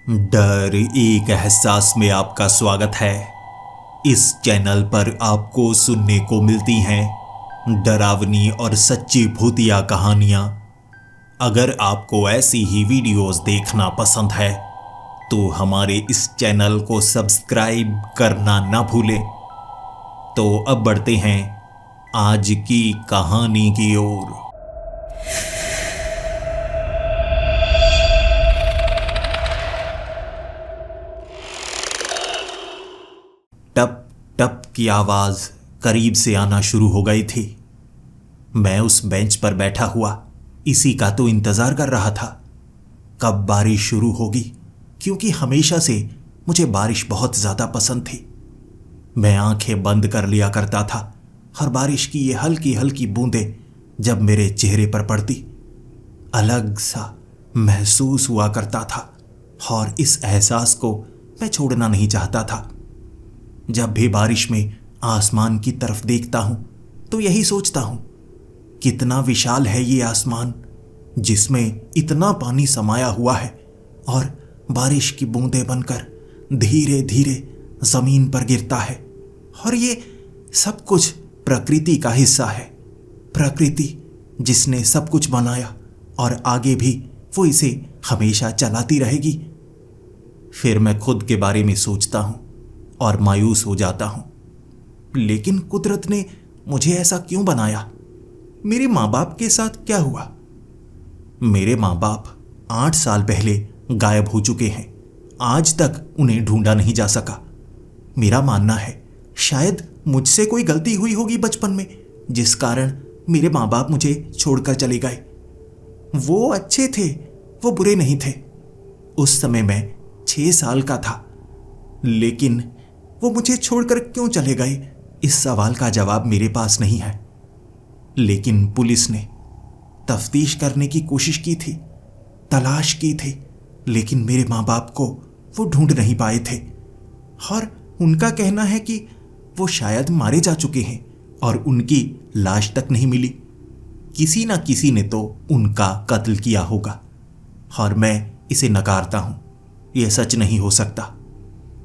डर एक एहसास में आपका स्वागत है। इस चैनल पर आपको सुनने को मिलती हैं डरावनी और सच्ची भूतिया कहानियाँ। अगर आपको ऐसी ही वीडियोस देखना पसंद है तो हमारे इस चैनल को सब्सक्राइब करना ना भूलें। तो अब बढ़ते हैं आज की कहानी की ओर। टप टप की आवाज करीब से आना शुरू हो गई थी। मैं उस बेंच पर बैठा हुआ इसी का तो इंतजार कर रहा था, कब बारिश शुरू होगी, क्योंकि हमेशा से मुझे बारिश बहुत ज्यादा पसंद थी। मैं आंखें बंद कर लिया करता था और बारिश की ये हल्की हल्की बूंदें जब मेरे चेहरे पर पड़ती अलग सा महसूस हुआ करता था, और इस एहसास को मैं छोड़ना नहीं चाहता था। जब भी बारिश में आसमान की तरफ देखता हूं तो यही सोचता हूं, कितना विशाल है ये आसमान जिसमें इतना पानी समाया हुआ है और बारिश की बूंदें बनकर धीरे धीरे जमीन पर गिरता है। और ये सब कुछ प्रकृति का हिस्सा है, प्रकृति जिसने सब कुछ बनाया और आगे भी वो इसे हमेशा चलाती रहेगी। फिर मैं खुद के बारे में सोचता हूं और मायूस हो जाता हूं, लेकिन कुदरत ने मुझे ऐसा क्यों बनाया? मेरे माँ बाप के साथ क्या हुआ? मेरे माँ बाप 8 साल पहले गायब हो चुके हैं। आज तक उन्हें ढूंढा नहीं जा सका। मेरा मानना है शायद मुझसे कोई गलती हुई होगी बचपन में, जिस कारण मेरे माँ बाप मुझे छोड़कर चले गए। वो अच्छे थे, वो बुरे नहीं थे। उस समय मैं 6 साल का था, लेकिन वो मुझे छोड़कर क्यों चले गए, इस सवाल का जवाब मेरे पास नहीं है। लेकिन पुलिस ने तफ्तीश करने की कोशिश की थी, तलाश की थी, लेकिन मेरे माँ बाप को वो ढूंढ नहीं पाए थे। और उनका कहना है कि वो शायद मारे जा चुके हैं और उनकी लाश तक नहीं मिली। किसी ना किसी ने तो उनका कत्ल किया होगा, और मैं इसे नकारता हूं। यह सच नहीं हो सकता।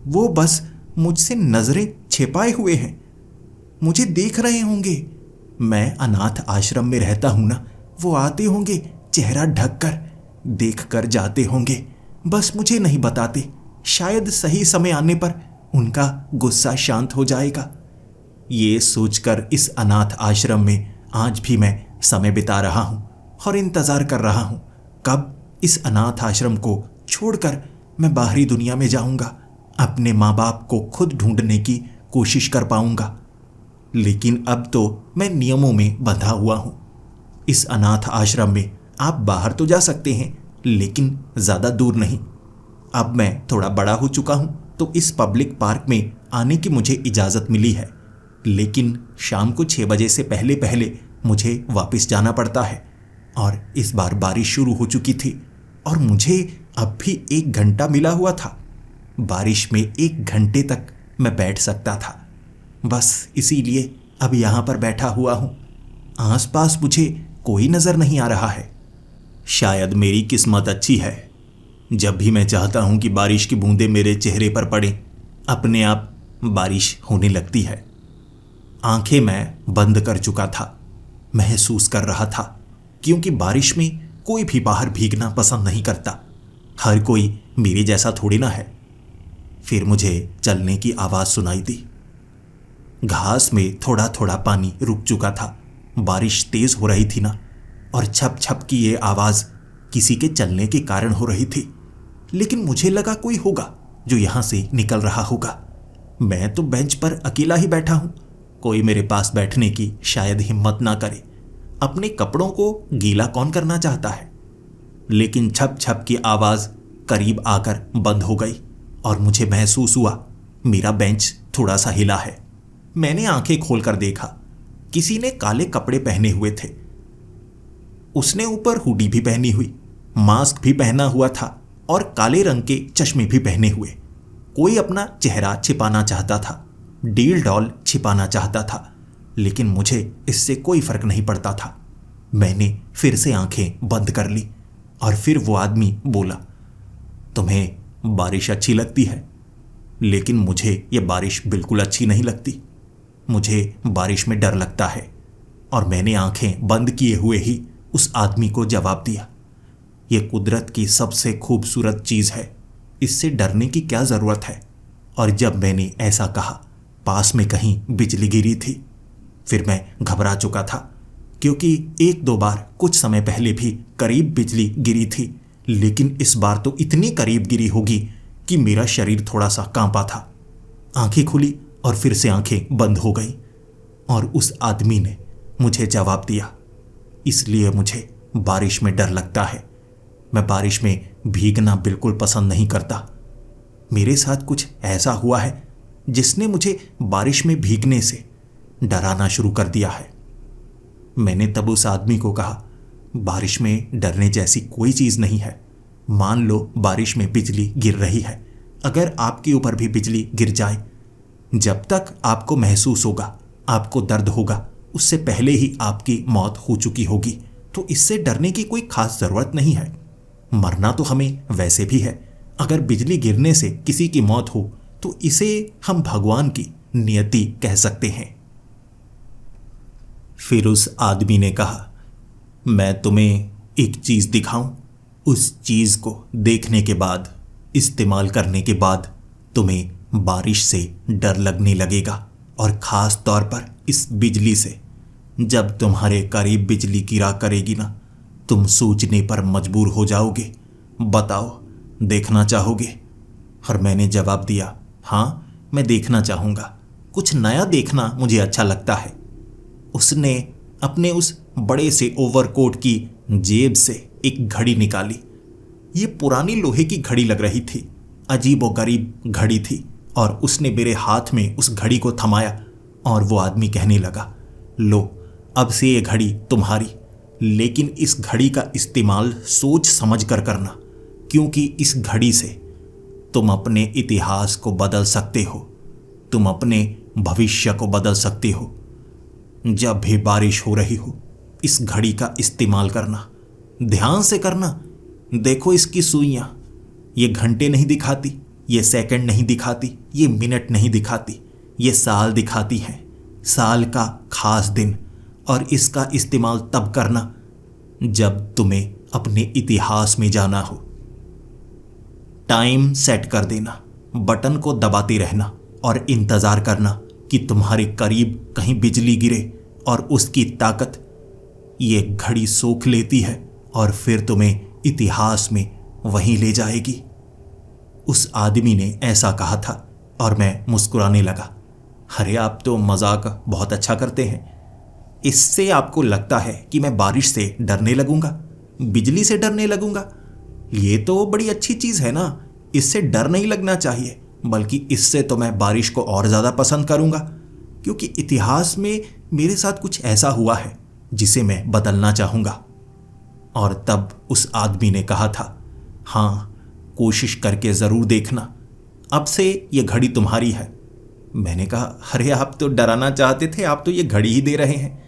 वो बस मुझसे नजरें छिपाए हुए हैं, मुझे देख रहे होंगे। मैं अनाथ आश्रम में रहता हूं ना, वो आते होंगे चेहरा ढककर, देख कर जाते होंगे, बस मुझे नहीं बताते। शायद सही समय आने पर उनका गुस्सा शांत हो जाएगा। ये सोचकर इस अनाथ आश्रम में आज भी मैं समय बिता रहा हूं और इंतजार कर रहा हूं कब इस अनाथ आश्रम को छोड़कर मैं बाहरी दुनिया में जाऊंगा, अपने माँ बाप को खुद ढूंढने की कोशिश कर पाऊंगा। लेकिन अब तो मैं नियमों में बंधा हुआ हूं। इस अनाथ आश्रम में आप बाहर तो जा सकते हैं, लेकिन ज़्यादा दूर नहीं। अब मैं थोड़ा बड़ा हो चुका हूं तो इस पब्लिक पार्क में आने की मुझे इजाज़त मिली है, लेकिन शाम को 6 बजे से पहले पहले मुझे वापस जाना पड़ता है। और इस बार बारिश शुरू हो चुकी थी और मुझे अब भी 1 घंटा मिला हुआ था। बारिश में 1 घंटे तक मैं बैठ सकता था, बस इसीलिए अब यहाँ पर बैठा हुआ हूँ। आसपास मुझे कोई नज़र नहीं आ रहा है। शायद मेरी किस्मत अच्छी है, जब भी मैं चाहता हूँ कि बारिश की बूंदें मेरे चेहरे पर पड़ें, अपने आप बारिश होने लगती है। आंखें मैं बंद कर चुका था, महसूस कर रहा था, क्योंकि बारिश में कोई भी बाहर भीगना पसंद नहीं करता। हर कोई मेरे जैसा थोड़ी ना है। फिर मुझे चलने की आवाज़ सुनाई दी। घास में थोड़ा थोड़ा पानी रुक चुका था, बारिश तेज हो रही थी ना, और छप छप की ये आवाज़ किसी के चलने के कारण हो रही थी। लेकिन मुझे लगा कोई होगा जो यहाँ से निकल रहा होगा। मैं तो बेंच पर अकेला ही बैठा हूँ, कोई मेरे पास बैठने की शायद हिम्मत ना करे। अपने कपड़ों को गीला कौन करना चाहता है? लेकिन छप छप की आवाज़ करीब आकर बंद हो गई और मुझे महसूस हुआ मेरा बेंच थोड़ा सा हिला है। मैंने आंखें खोलकर देखा, किसी ने काले कपड़े पहने हुए थे। उसने ऊपर हुडी भी पहनी हुई, मास्क भी पहना हुआ था और काले रंग के चश्मे भी पहने हुए। कोई अपना चेहरा छिपाना चाहता था, डील डॉल छिपाना चाहता था, लेकिन मुझे इससे कोई फर्क नहीं पड़ता था। मैंने फिर से आंखें बंद कर ली और फिर वो आदमी बोला, तुम्हें बारिश अच्छी लगती है, लेकिन मुझे ये बारिश बिल्कुल अच्छी नहीं लगती। मुझे बारिश में डर लगता है। और मैंने आंखें बंद किए हुए ही उस आदमी को जवाब दिया, ये कुदरत की सबसे खूबसूरत चीज़ है, इससे डरने की क्या ज़रूरत है। और जब मैंने ऐसा कहा, पास में कहीं बिजली गिरी थी। फिर मैं घबरा चुका था, क्योंकि एक दो बार कुछ समय पहले भी करीब बिजली गिरी थी, लेकिन इस बार तो इतनी करीब गिरी होगी कि मेरा शरीर थोड़ा सा कांपा था। आंखें खुली और फिर से आंखें बंद हो गई। और उस आदमी ने मुझे जवाब दिया, इसलिए मुझे बारिश में डर लगता है। मैं बारिश में भीगना बिल्कुल पसंद नहीं करता। मेरे साथ कुछ ऐसा हुआ है जिसने मुझे बारिश में भीगने से डराना शुरू कर दिया है। मैंने तब उस आदमी को कहा, बारिश में डरने जैसी कोई चीज़ नहीं है। मान लो बारिश में बिजली गिर रही है, अगर आपके ऊपर भी बिजली गिर जाए, जब तक आपको महसूस होगा, आपको दर्द होगा, उससे पहले ही आपकी मौत हो चुकी होगी। तो इससे डरने की कोई खास ज़रूरत नहीं है। मरना तो हमें वैसे भी है। अगर बिजली गिरने से किसी की मौत हो तो इसे हम भगवान की नियति कह सकते हैं। फिर उस आदमी ने कहा, मैं तुम्हें एक चीज़ दिखाऊं। उस चीज़ को देखने के बाद, इस्तेमाल करने के बाद तुम्हें बारिश से डर लगने लगेगा, और ख़ास तौर पर इस बिजली से। जब तुम्हारे करीब बिजली गिरा करेगी ना, तुम सोचने पर मजबूर हो जाओगे। बताओ, देखना चाहोगे? और मैंने जवाब दिया, हाँ, मैं देखना चाहूँगा। कुछ नया देखना मुझे अच्छा लगता है। उसने अपने उस बड़े से ओवरकोट की जेब से एक घड़ी निकाली। ये पुरानी लोहे की घड़ी लग रही थी, अजीबोगरीब घड़ी थी। और उसने मेरे हाथ में उस घड़ी को थमाया और वो आदमी कहने लगा, लो, अब से ये घड़ी तुम्हारी, लेकिन इस घड़ी का इस्तेमाल सोच समझ कर करना, क्योंकि इस घड़ी से तुम अपने इतिहास को बदल सकते हो, तुम अपने भविष्य को बदल सकते हो। जब भी बारिश हो रही हो, इस घड़ी का इस्तेमाल करना, ध्यान से करना। देखो इसकी सुइयां, ये घंटे नहीं दिखाती, ये सेकंड नहीं दिखाती, ये मिनट नहीं दिखाती, ये साल दिखाती हैं, साल का खास दिन। और इसका इस्तेमाल तब करना जब तुम्हें अपने इतिहास में जाना हो। टाइम सेट कर देना, बटन को दबाते रहना और इंतज़ार करना कि तुम्हारे करीब कहीं बिजली गिरे, और उसकी ताकत ये घड़ी सोख लेती है और फिर तुम्हें इतिहास में वहीं ले जाएगी। उस आदमी ने ऐसा कहा था और मैं मुस्कुराने लगा। अरे, आप तो मजाक बहुत अच्छा करते हैं। इससे आपको लगता है कि मैं बारिश से डरने लगूंगा, बिजली से डरने लगूंगा? ये तो बड़ी अच्छी चीज़ है ना। इससे डर नहीं लगना चाहिए, बल्कि इससे तो मैं बारिश को और ज़्यादा पसंद करूंगा, क्योंकि इतिहास में मेरे साथ कुछ ऐसा हुआ है जिसे मैं बदलना चाहूँगा। और तब उस आदमी ने कहा था, हाँ, कोशिश करके ज़रूर देखना, अब से ये घड़ी तुम्हारी है। मैंने कहा, अरे, आप तो डराना चाहते थे, आप तो ये घड़ी ही दे रहे हैं।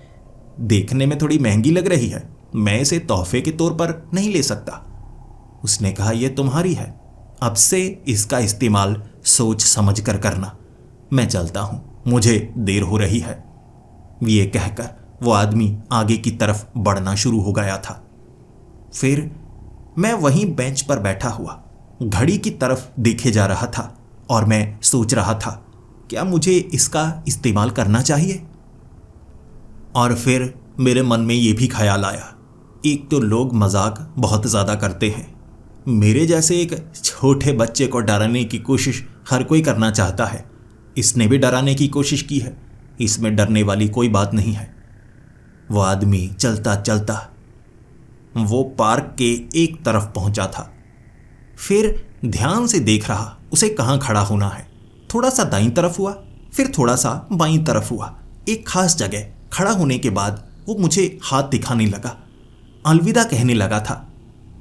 देखने में थोड़ी महंगी लग रही है, मैं इसे तोहफे के तौर पर नहीं ले सकता। उसने कहा, यह तुम्हारी है, अब से इसका इस्तेमाल सोच समझ कर करना। मैं चलता हूं, मुझे देर हो रही है। ये कहकर वो आदमी आगे की तरफ बढ़ना शुरू हो गया था। फिर मैं वहीं बेंच पर बैठा हुआ घड़ी की तरफ देखे जा रहा था और मैं सोच रहा था, क्या मुझे इसका इस्तेमाल करना चाहिए? और फिर मेरे मन में ये भी ख्याल आया, एक तो लोग मजाक बहुत ज़्यादा करते हैं, मेरे जैसे एक छोटे बच्चे को डराने की कोशिश हर कोई करना चाहता है। इसने भी डराने की कोशिश की है, इसमें डरने वाली कोई बात नहीं है। वो आदमी चलता चलता वो पार्क के एक तरफ पहुंचा था। फिर ध्यान से देख रहा उसे कहाँ खड़ा होना है। थोड़ा सा दाईं तरफ हुआ, फिर थोड़ा सा बाईं तरफ हुआ। एक खास जगह खड़ा होने के बाद वो मुझे हाथ दिखाने लगा, अलविदा कहने लगा था।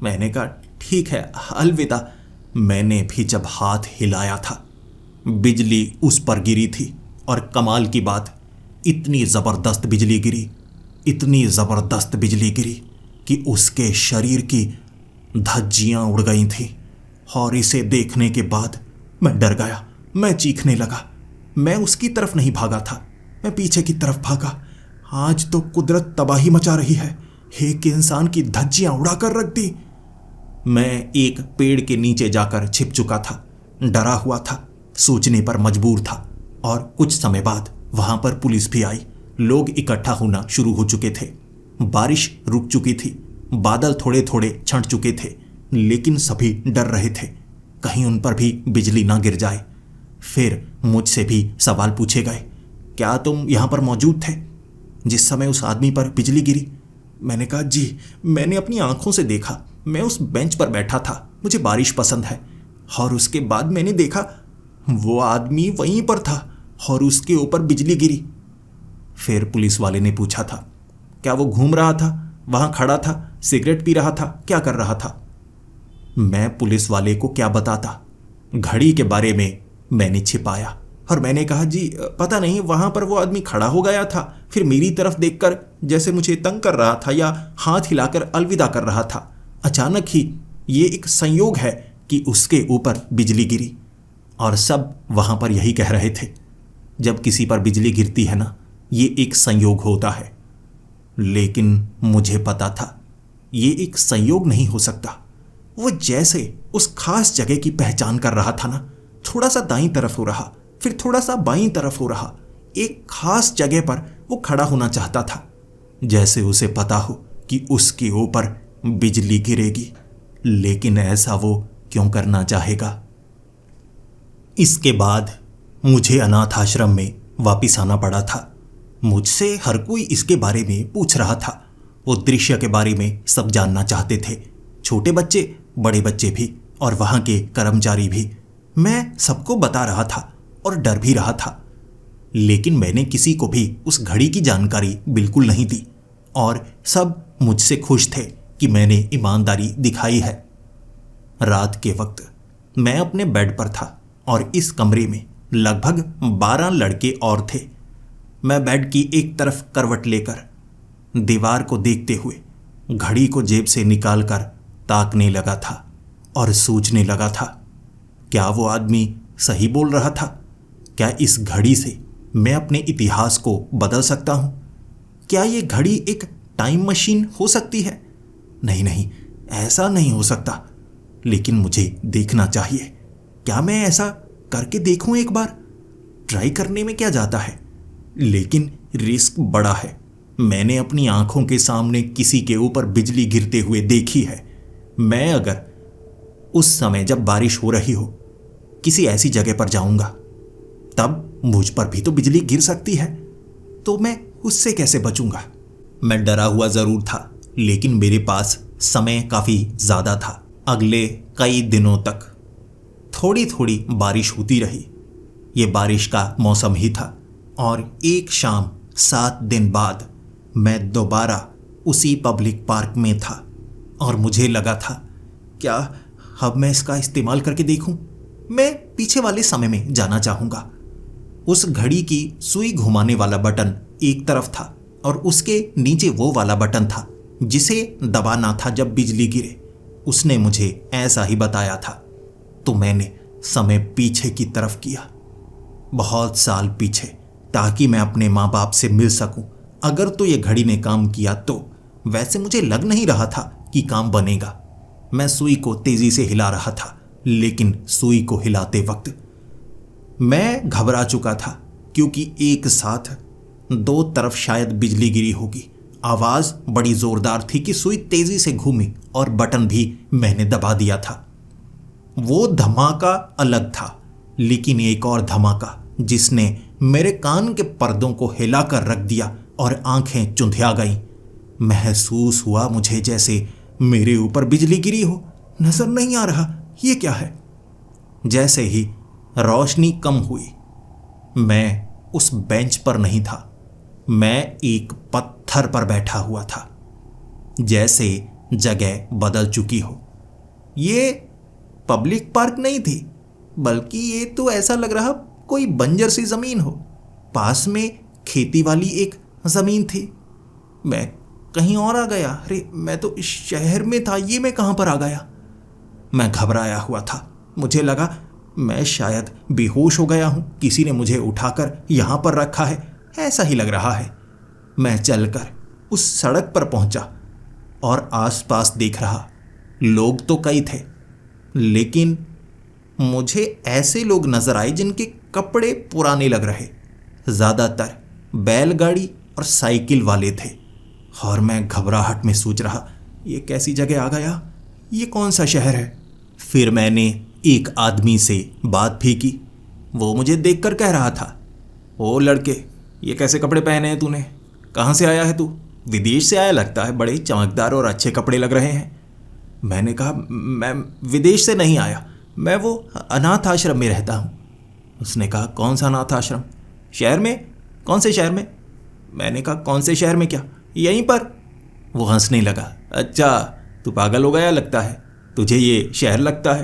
मैंने कहा, ठीक है, अलविदा। मैंने भी जब हाथ हिलाया था, बिजली उस पर गिरी थी। और कमाल की बात, इतनी ज़बरदस्त बिजली गिरी, इतनी ज़बरदस्त बिजली गिरी कि उसके शरीर की धज्जियाँ उड़ गई थी और इसे देखने के बाद मैं डर गया। मैं चीखने लगा। मैं उसकी तरफ नहीं भागा था, मैं पीछे की तरफ भागा। आज तो कुदरत तबाही मचा रही है, एक इंसान की धज्जियां उड़ा कर रख दी। मैं एक पेड़ के नीचे जाकर छिप चुका था, डरा हुआ था, सोचने पर मजबूर था। और कुछ समय बाद वहां पर पुलिस भी आई। लोग इकट्ठा होना शुरू हो चुके थे। बारिश रुक चुकी थी, बादल थोड़े थोड़े छंट चुके थे, लेकिन सभी डर रहे थे कहीं उन पर भी बिजली ना गिर जाए। फिर मुझसे भी सवाल पूछे गए, क्या तुम यहाँ पर मौजूद थे जिस समय उस आदमी पर बिजली गिरी? मैंने कहा, जी, मैंने अपनी आंखों से देखा। मैं उस बेंच पर बैठा था, मुझे बारिश पसंद है। और उसके बाद मैंने देखा वो आदमी वहीं पर था और उसके ऊपर बिजली गिरी। फिर पुलिस वाले ने पूछा था, क्या वो घूम रहा था, वहां खड़ा था, सिगरेट पी रहा था, क्या कर रहा था? मैं पुलिस वाले को क्या बताता? घड़ी के बारे में मैंने छिपाया और मैंने कहा, जी पता नहीं, वहां पर वो आदमी खड़ा हो गया था, फिर मेरी तरफ देखकर जैसे मुझे तंग कर रहा था या हाथ हिलाकर अलविदा कर रहा था। अचानक ही ये एक संयोग है कि उसके ऊपर बिजली गिरी। और सब वहां पर यही कह रहे थे, जब किसी पर बिजली गिरती है ना, ये एक संयोग होता है। लेकिन मुझे पता था ये एक संयोग नहीं हो सकता। वो जैसे उस खास जगह की पहचान कर रहा था ना, थोड़ा सा दाईं तरफ हो रहा, फिर थोड़ा सा बाईं तरफ हो रहा, एक खास जगह पर वो खड़ा होना चाहता था, जैसे उसे पता हो कि उसके ऊपर बिजली गिरेगी। लेकिन ऐसा वो क्यों करना चाहेगा? इसके बाद मुझे अनाथ आश्रम में वापिस आना पड़ा था। मुझसे हर कोई इसके बारे में पूछ रहा था। वो दृश्य के बारे में सब जानना चाहते थे, छोटे बच्चे, बड़े बच्चे भी, और वहाँ के कर्मचारी भी। मैं सबको बता रहा था और डर भी रहा था, लेकिन मैंने किसी को भी उस घड़ी की जानकारी बिल्कुल नहीं दी और सब मुझसे खुश थे कि मैंने ईमानदारी दिखाई है। रात के वक्त मैं अपने बेड पर था और इस कमरे में लगभग 12 लड़के और थे। मैं बेड की एक तरफ करवट लेकर दीवार को देखते हुए घड़ी को जेब से निकालकर ताकने लगा था और सोचने लगा था, क्या वो आदमी सही बोल रहा था? क्या इस घड़ी से मैं अपने इतिहास को बदल सकता हूं? क्या ये घड़ी एक टाइम मशीन हो सकती है? नहीं नहीं, ऐसा नहीं हो सकता, लेकिन मुझे देखना चाहिए। क्या मैं ऐसा करके देखूं एक बार? ट्राई करने में क्या जाता है, लेकिन रिस्क बड़ा है। मैंने अपनी आंखों के सामने किसी के ऊपर बिजली गिरते हुए देखी है। मैं अगर उस समय जब बारिश हो रही हो किसी ऐसी जगह पर जाऊंगा, तब मुझ पर भी तो बिजली गिर सकती है, तो मैं उससे कैसे बचूंगा? मैं डरा हुआ जरूर था, लेकिन मेरे पास समय काफी ज्यादा था। अगले कई दिनों तक थोड़ी थोड़ी बारिश होती रही। ये बारिश का मौसम ही था और एक शाम 7 दिन बाद मैं दोबारा उसी पब्लिक पार्क में था और मुझे लगा था, क्या अब मैं इसका इस्तेमाल करके देखूं? मैं पीछे वाले समय में जाना चाहूंगा। उस घड़ी की सुई घुमाने वाला बटन एक तरफ था और उसके नीचे वो वाला बटन था जिसे दबाना था जब बिजली गिरे। उसने मुझे ऐसा ही बताया था। तो मैंने समय पीछे की तरफ किया, बहुत साल पीछे, ताकि मैं अपने माँ बाप से मिल सकूं। अगर तो ये घड़ी ने काम किया तो। वैसे मुझे लग नहीं रहा था कि काम बनेगा। मैं सुई को तेजी से हिला रहा था, लेकिन सुई को हिलाते वक्त मैं घबरा चुका था, क्योंकि एक साथ 2 तरफ शायद बिजली गिरी होगी। आवाज बड़ी जोरदार थी कि सुई तेजी से घूमी और बटन भी मैंने दबा दिया था। वो धमाका अलग था, लेकिन एक और धमाका जिसने मेरे कान के पर्दों को हिलाकर रख दिया और आंखें चुंधिया गईं। महसूस हुआ मुझे जैसे मेरे ऊपर बिजली गिरी हो। नजर नहीं आ रहा, ये क्या है? जैसे ही रोशनी कम हुई, मैं उस बेंच पर नहीं था, मैं एक पत्थर पर बैठा हुआ था, जैसे जगह बदल चुकी हो। ये पब्लिक पार्क नहीं थी, बल्कि ये तो ऐसा लग रहा कोई बंजर सी जमीन हो। पास में खेती वाली एक जमीन थी। मैं कहीं और आ गया। अरे, मैं तो इस शहर में था, ये मैं कहां पर आ गया? मैं घबराया हुआ था। मुझे लगा मैं शायद बेहोश हो गया हूं, किसी ने मुझे उठाकर यहां पर रखा है, ऐसा ही लग रहा है। मैं चलकर उस सड़क पर पहुंचा और आसपास देख रहा। लोग तो कई थे, लेकिन मुझे ऐसे लोग नजर आए जिनके कपड़े पुराने लग रहे। ज़्यादातर बैलगाड़ी और साइकिल वाले थे और मैं घबराहट में सोच रहा, ये कैसी जगह आ गया, ये कौन सा शहर है। फिर मैंने एक आदमी से बात भी की। वो मुझे देखकर कह रहा था, ओ लड़के, ये कैसे कपड़े पहने हैं तूने, कहाँ से आया है तू? विदेश से आया लगता है, बड़े चमकदार और अच्छे कपड़े लग रहे हैं। मैंने कहा, मैं विदेश से नहीं आया, मैं वो अनाथ आश्रम में रहता हूँ। उसने कहा, कौन सा अनाथ आश्रम? शहर में? कौन से शहर में? मैंने कहा, कौन से शहर में क्या, यहीं पर। वो हंसने लगा, अच्छा तू पागल हो गया लगता है, तुझे ये शहर लगता है।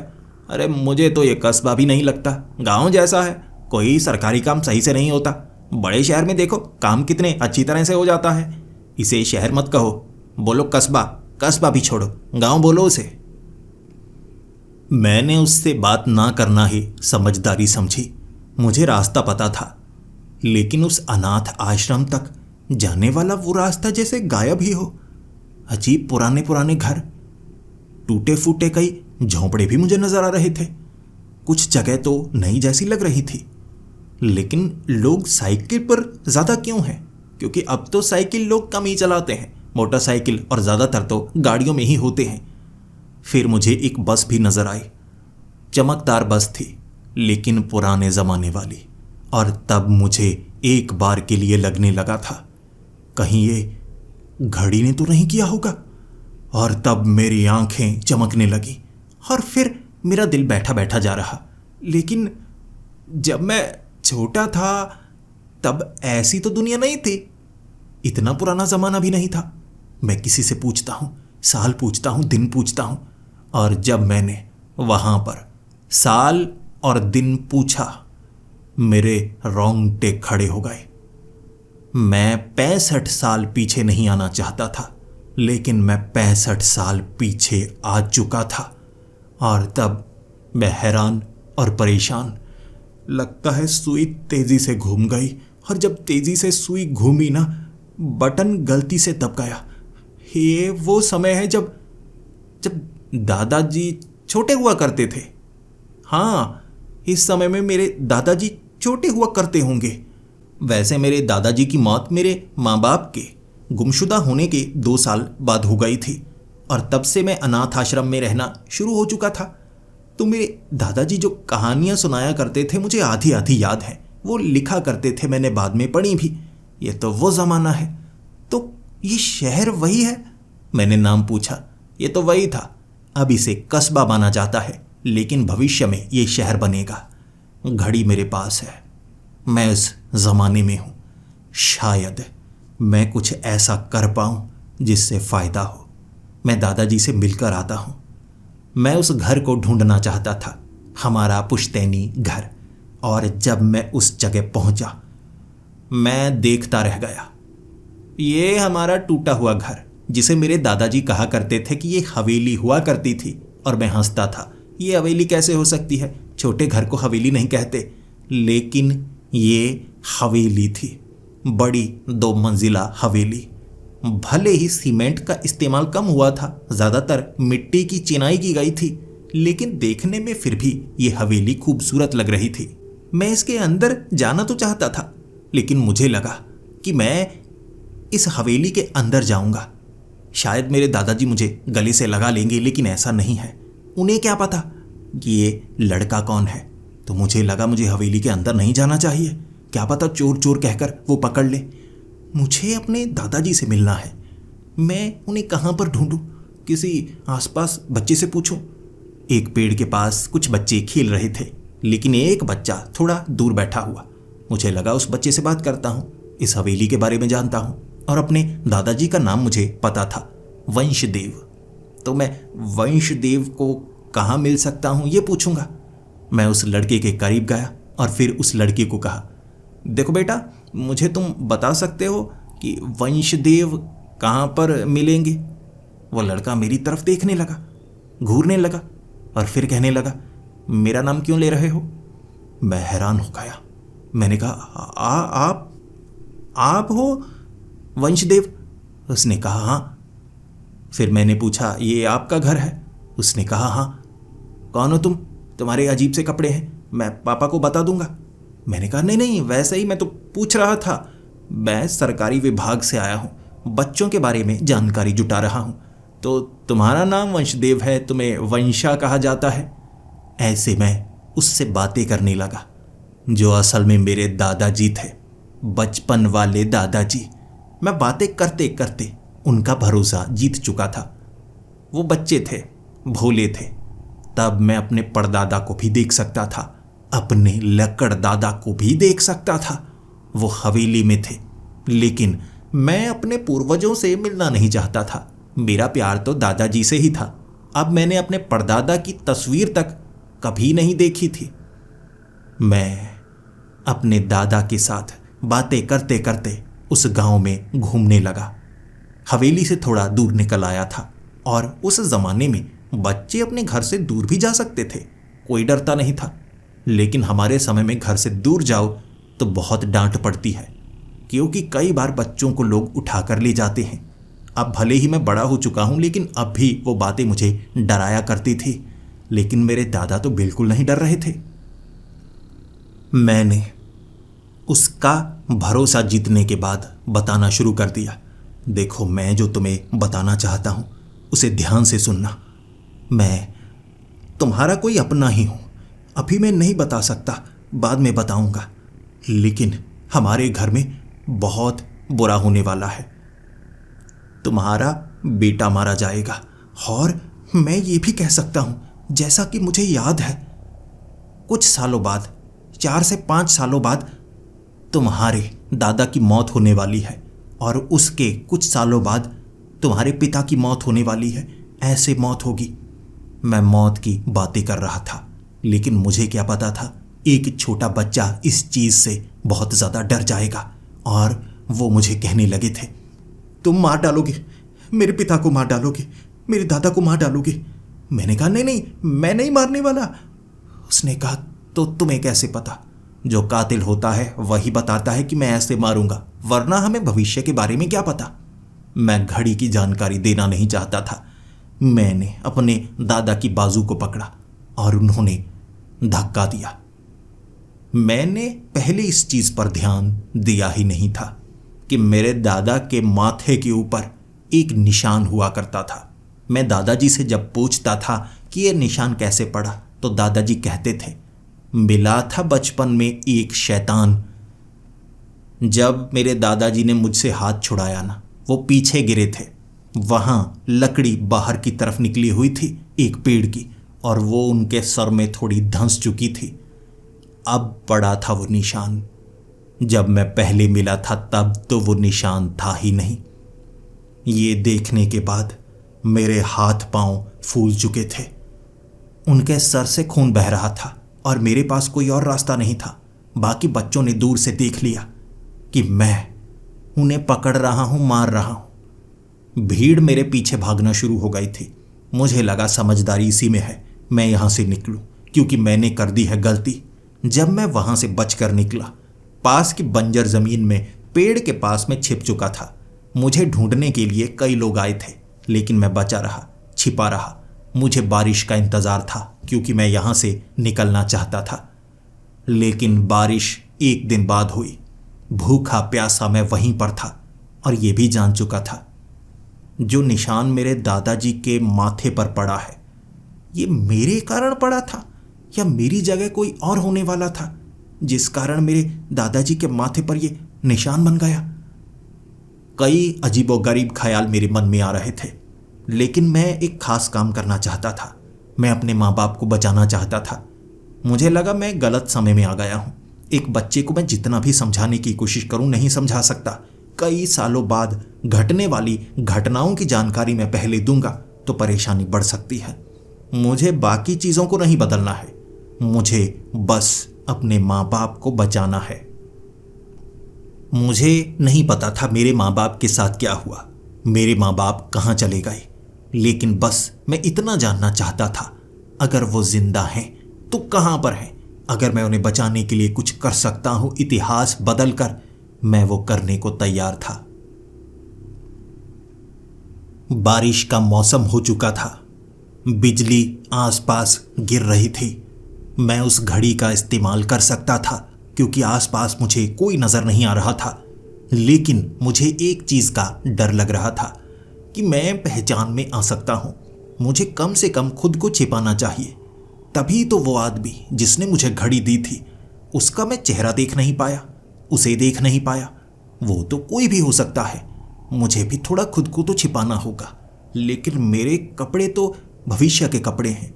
अरे मुझे तो ये कस्बा भी नहीं लगता, गांव जैसा है, कोई सरकारी काम सही से नहीं होता। बड़े शहर में देखो काम कितने अच्छी तरह से हो जाता है। इसे शहर मत कहो, बोलो कस्बा, कस्बा भी छोड़ो, गांव बोलो उसे। मैंने उससे बात ना करना ही समझदारी समझी। मुझे रास्ता पता था, लेकिन उस अनाथ आश्रम तक जाने वाला वो रास्ता जैसे गायब ही हो। अजीब पुराने पुराने घर, टूटे फूटे कई झोंपड़े भी मुझे नजर आ रहे थे। कुछ जगह तो नई जैसी लग रही थी, लेकिन लोग साइकिल पर ज़्यादा क्यों हैं? क्योंकि अब तो साइकिल लोग कम ही चलाते हैं, मोटरसाइकिल और ज़्यादातर तो गाड़ियों में ही होते हैं। फिर मुझे एक बस भी नज़र आई। चमकदार बस थी, लेकिन पुराने ज़माने वाली। और तब मुझे एक बार के लिए लगने लगा था, कहीं ये घड़ी ने तो नहीं किया होगा। और तब मेरी आंखें चमकने लगी और फिर मेरा दिल बैठा बैठा जा रहा। लेकिन जब मैं छोटा था तब ऐसी तो दुनिया नहीं थी, इतना पुराना ज़माना भी नहीं था। मैं किसी से पूछता हूँ, साल पूछता हूँ, दिन पूछता हूँ, और जब मैंने वहाँ पर साल और दिन पूछा, मेरे रोंगटे खड़े हो गए। मैं 65 साल पीछे नहीं आना चाहता था, लेकिन मैं 65 साल पीछे आ चुका था। और तब मैं हैरान और परेशान। लगता है सुई तेजी से घूम गई, और जब तेजी से सुई घूमी ना, बटन गलती से दब गया। ये वो समय है जब दादाजी छोटे हुआ करते थे। हाँ, इस समय में मेरे दादाजी छोटे हुआ करते होंगे। वैसे मेरे दादाजी की मौत मेरे माँ बाप के गुमशुदा होने के 2 साल बाद हो गई थी, और तब से मैं अनाथ आश्रम में रहना शुरू हो चुका था। तो मेरे दादाजी जो कहानियाँ सुनाया करते थे मुझे आधी आधी याद है, वो लिखा करते थे, मैंने बाद में पढ़ी भी। ये तो वो ज़माना है। तो ये शहर वही है? मैंने नाम पूछा। ये तो वही था, अब इसे कस्बा माना जाता है, लेकिन भविष्य में ये शहर बनेगा। घड़ी मेरे पास है, मैं उस ज़माने में हूँ। शायद मैं कुछ ऐसा कर पाऊँ जिससे फ़ायदा हो। मैं दादाजी से मिलकर आता हूँ। मैं उस घर को ढूंढना चाहता था, हमारा पुश्तैनी घर। और जब मैं उस जगह पहुँचा, मैं देखता रह गया। ये हमारा टूटा हुआ घर, जिसे मेरे दादाजी कहा करते थे कि ये हवेली हुआ करती थी, और मैं हंसता था, ये हवेली कैसे हो सकती है, छोटे घर को हवेली नहीं कहते। लेकिन ये हवेली थी, बड़ी 2 मंजिला हवेली। भले ही सीमेंट का इस्तेमाल कम हुआ था, ज़्यादातर मिट्टी की चिनाई की गई थी, लेकिन देखने में फिर भी ये हवेली खूबसूरत लग रही थी। मैं इसके अंदर जाना तो चाहता था, लेकिन मुझे लगा कि मैं इस हवेली के अंदर जाऊंगा, शायद मेरे दादाजी मुझे गले से लगा लेंगे, लेकिन ऐसा नहीं है। उन्हें क्या पता कि ये लड़का कौन है। तो मुझे लगा मुझे हवेली के अंदर नहीं जाना चाहिए, क्या पता चोर चोर कहकर वो पकड़ ले। मुझे अपने दादाजी से मिलना है। मैं उन्हें कहाँ पर ढूंढूं? किसी आसपास बच्चे से पूछूं? एक पेड़ के पास कुछ बच्चे खेल रहे थे, लेकिन एक बच्चा थोड़ा दूर बैठा हुआ। मुझे लगा उस बच्चे से बात करता हूँ, इस हवेली के बारे में जानता हूँ, और अपने दादाजी का नाम मुझे पता था, वंशदेव। तो मैं वंशदेव को कहाँ मिल सकता हूँ ये पूछूंगा। मैं उस लड़के के करीब गया और फिर उस लड़के को कहा, देखो बेटा, मुझे तुम बता सकते हो कि वंशदेव कहाँ पर मिलेंगे? वो लड़का मेरी तरफ देखने लगा, घूरने लगा। और फिर कहने लगा, मेरा नाम क्यों ले रहे हो? मैं हैरान हो गया। मैंने कहा, आप हो वंशदेव? उसने कहा, हाँ। फिर मैंने पूछा, ये आपका घर है? उसने कहा, हाँ। कौन हो तुम? तुम्हारे अजीब से कपड़े हैं, मैं पापा को बता दूंगा। मैंने कहा, नहीं नहीं, वैसे ही मैं तो पूछ रहा था। मैं सरकारी विभाग से आया हूँ, बच्चों के बारे में जानकारी जुटा रहा हूँ। तो तुम्हारा नाम वंशदेव है, तुम्हें वंशा कहा जाता है। ऐसे मैं उससे बातें करने लगा, जो असल में मेरे दादाजी थे, बचपन वाले दादाजी। मैं बातें करते करते उनका भरोसा जीत चुका था। वो बच्चे थे, भोले थे। तब मैं अपने परदादा को भी देख सकता था, अपने लकड़ दादा को भी देख सकता था। वो हवेली में थे, लेकिन मैं अपने पूर्वजों से मिलना नहीं चाहता था। मेरा प्यार तो दादाजी से ही था। अब मैंने अपने परदादा की तस्वीर तक कभी नहीं देखी थी। मैं अपने दादा के साथ बातें करते करते उस गांव में घूमने लगा। हवेली से थोड़ा दूर निकल आया था, और उस जमाने में बच्चे अपने घर से दूर भी जा सकते थे, कोई डरता नहीं था। लेकिन हमारे समय में घर से दूर जाओ तो बहुत डांट पड़ती है, क्योंकि कई बार बच्चों को लोग उठा कर ले जाते हैं। अब भले ही मैं बड़ा हो चुका हूं, लेकिन अब भी वो बातें मुझे डराया करती थी। लेकिन मेरे दादा तो बिल्कुल नहीं डर रहे थे। मैंने उसका भरोसा जीतने के बाद बताना शुरू कर दिया, देखो, मैं जो तुम्हें बताना चाहता हूं उसे ध्यान से सुनना। मैं तुम्हारा कोई अपना ही हूं। अभी मैं नहीं बता सकता, बाद में बताऊंगा। लेकिन हमारे घर में बहुत बुरा होने वाला है। तुम्हारा बेटा मारा जाएगा, और मैं ये भी कह सकता हूं, जैसा कि मुझे याद है, कुछ सालों बाद, 4 से 5 सालों बाद तुम्हारे दादा की मौत होने वाली है, और उसके कुछ सालों बाद तुम्हारे पिता की मौत होने वाली है। ऐसे मौत होगी। मैं मौत की बातें कर रहा था, लेकिन मुझे क्या पता था, एक छोटा बच्चा इस चीज से बहुत ज्यादा डर जाएगा। और वो मुझे कहने लगे थे, तुम मार डालोगे, मेरे पिता को मार डालोगे, मेरे दादा को मार डालोगे। मैंने कहा, नहीं नहीं, मैं नहीं मारने वाला। उसने कहा, तो तुम्हें कैसे पता? जो कातिल होता है वही बताता है कि मैं ऐसे मारूंगा, वरना हमें भविष्य के बारे में क्या पता। मैं घड़ी की जानकारी देना नहीं चाहता था। मैंने अपने दादा की बाजू को पकड़ा और उन्होंने धक्का दिया। मैंने पहले इस चीज पर ध्यान दिया ही नहीं था कि मेरे दादा के माथे के ऊपर एक निशान हुआ करता था। मैं दादाजी से जब पूछता था कि यह निशान कैसे पड़ा, तो दादाजी कहते थे, मिला था बचपन में एक शैतान। जब मेरे दादाजी ने मुझसे हाथ छुड़ाया ना, वो पीछे गिरे थे। वहां लकड़ी बाहर की तरफ निकली हुई थी एक पेड़ की, और वो उनके सर में थोड़ी धंस चुकी थी। अब पड़ा था वो निशान। जब मैं पहले मिला था तब तो वो निशान था ही नहीं। ये देखने के बाद मेरे हाथ पांव फूल चुके थे। उनके सर से खून बह रहा था, और मेरे पास कोई और रास्ता नहीं था। बाकी बच्चों ने दूर से देख लिया कि मैं उन्हें पकड़ रहा हूं, मार रहा हूं। भीड़ मेरे पीछे भागना शुरू हो गई थी। मुझे लगा समझदारी इसी में है, मैं यहां से निकलूं, क्योंकि मैंने कर दी है गलती। जब मैं वहां से बचकर निकला, पास की बंजर जमीन में पेड़ के पास में छिप चुका था। मुझे ढूंढने के लिए कई लोग आए थे, लेकिन मैं बचा रहा, छिपा रहा। मुझे बारिश का इंतजार था, क्योंकि मैं यहां से निकलना चाहता था। लेकिन बारिश एक दिन बाद हुई। भूखा प्यासा मैं वहीं पर था, और यह भी जान चुका था, जो निशान मेरे दादाजी के माथे पर पड़ा है, ये मेरे कारण पड़ा था, या मेरी जगह कोई और होने वाला था, जिस कारण मेरे दादाजी के माथे पर यह निशान बन गया। कई अजीबोगरीब ख्याल मेरे मन में आ रहे थे, लेकिन मैं एक खास काम करना चाहता था। मैं अपने माँ बाप को बचाना चाहता था। मुझे लगा मैं गलत समय में आ गया हूँ। एक बच्चे को मैं जितना भी समझाने की कोशिश करूं, नहीं समझा सकता। कई सालों बाद घटने वाली घटनाओं की जानकारी मैं पहले दूंगा तो परेशानी बढ़ सकती है। मुझे बाकी चीज़ों को नहीं बदलना है, मुझे बस अपने माँ बाप को बचाना है। मुझे नहीं पता था मेरे माँ बाप के साथ क्या हुआ, मेरे माँ बाप कहाँ चले गए, लेकिन बस मैं इतना जानना चाहता था, अगर वो जिंदा हैं तो कहां पर हैं? अगर मैं उन्हें बचाने के लिए कुछ कर सकता हूं इतिहास बदलकर, मैं वो करने को तैयार था। बारिश का मौसम हो चुका था। बिजली आसपास गिर रही थी। मैं उस घड़ी का इस्तेमाल कर सकता था क्योंकि आसपास मुझे कोई नजर नहीं आ रहा था। लेकिन मुझे एक चीज का डर लग रहा था कि मैं पहचान में आ सकता हूं। मुझे कम से कम खुद को छिपाना चाहिए। तभी तो वो आदमी जिसने मुझे घड़ी दी थी, उसका मैं चेहरा देख नहीं पाया, उसे देख नहीं पाया। वो तो कोई भी हो सकता है। मुझे भी थोड़ा खुद को तो छिपाना होगा, लेकिन मेरे कपड़े तो भविष्य के कपड़े हैं,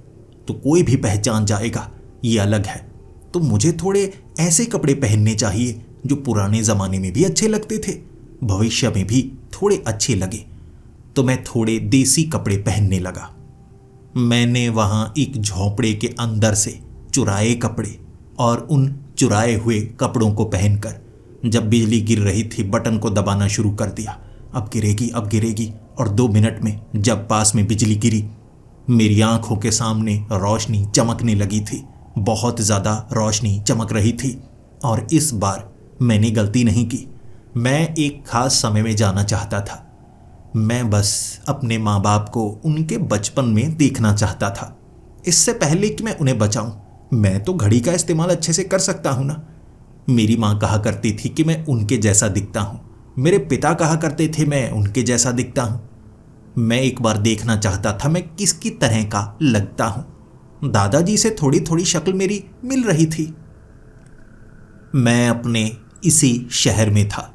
तो कोई भी पहचान जाएगा, ये अलग है। तो मुझे थोड़े ऐसे कपड़े पहनने चाहिए जो पुराने ज़माने में भी अच्छे लगते थे, भविष्य में भी थोड़े अच्छे लगे। तो मैं थोड़े देसी कपड़े पहनने लगा। मैंने वहाँ एक झोंपड़े के अंदर से चुराए कपड़े और उन चुराए हुए कपड़ों को पहनकर जब बिजली गिर रही थी बटन को दबाना शुरू कर दिया। अब गिरेगी, अब गिरेगी। और 2 मिनट में जब पास में बिजली गिरी, मेरी आंखों के सामने रोशनी चमकने लगी थी। बहुत ज़्यादा रोशनी चमक रही थी। और इस बार मैंने गलती नहीं की। मैं एक खास समय में जाना चाहता था। मैं बस अपने माँ बाप को उनके बचपन में देखना चाहता था, इससे पहले कि मैं उन्हें बचाऊं। मैं तो घड़ी का इस्तेमाल अच्छे से कर सकता हूं ना। मेरी माँ कहा करती थी कि मैं उनके जैसा दिखता हूं। मेरे पिता कहा करते थे मैं उनके जैसा दिखता हूं। मैं एक बार देखना चाहता था मैं किसकी तरह का लगता हूं। दादाजी से थोड़ी थोड़ी शक्ल मेरी मिल रही थी। मैं अपने इसी शहर में था,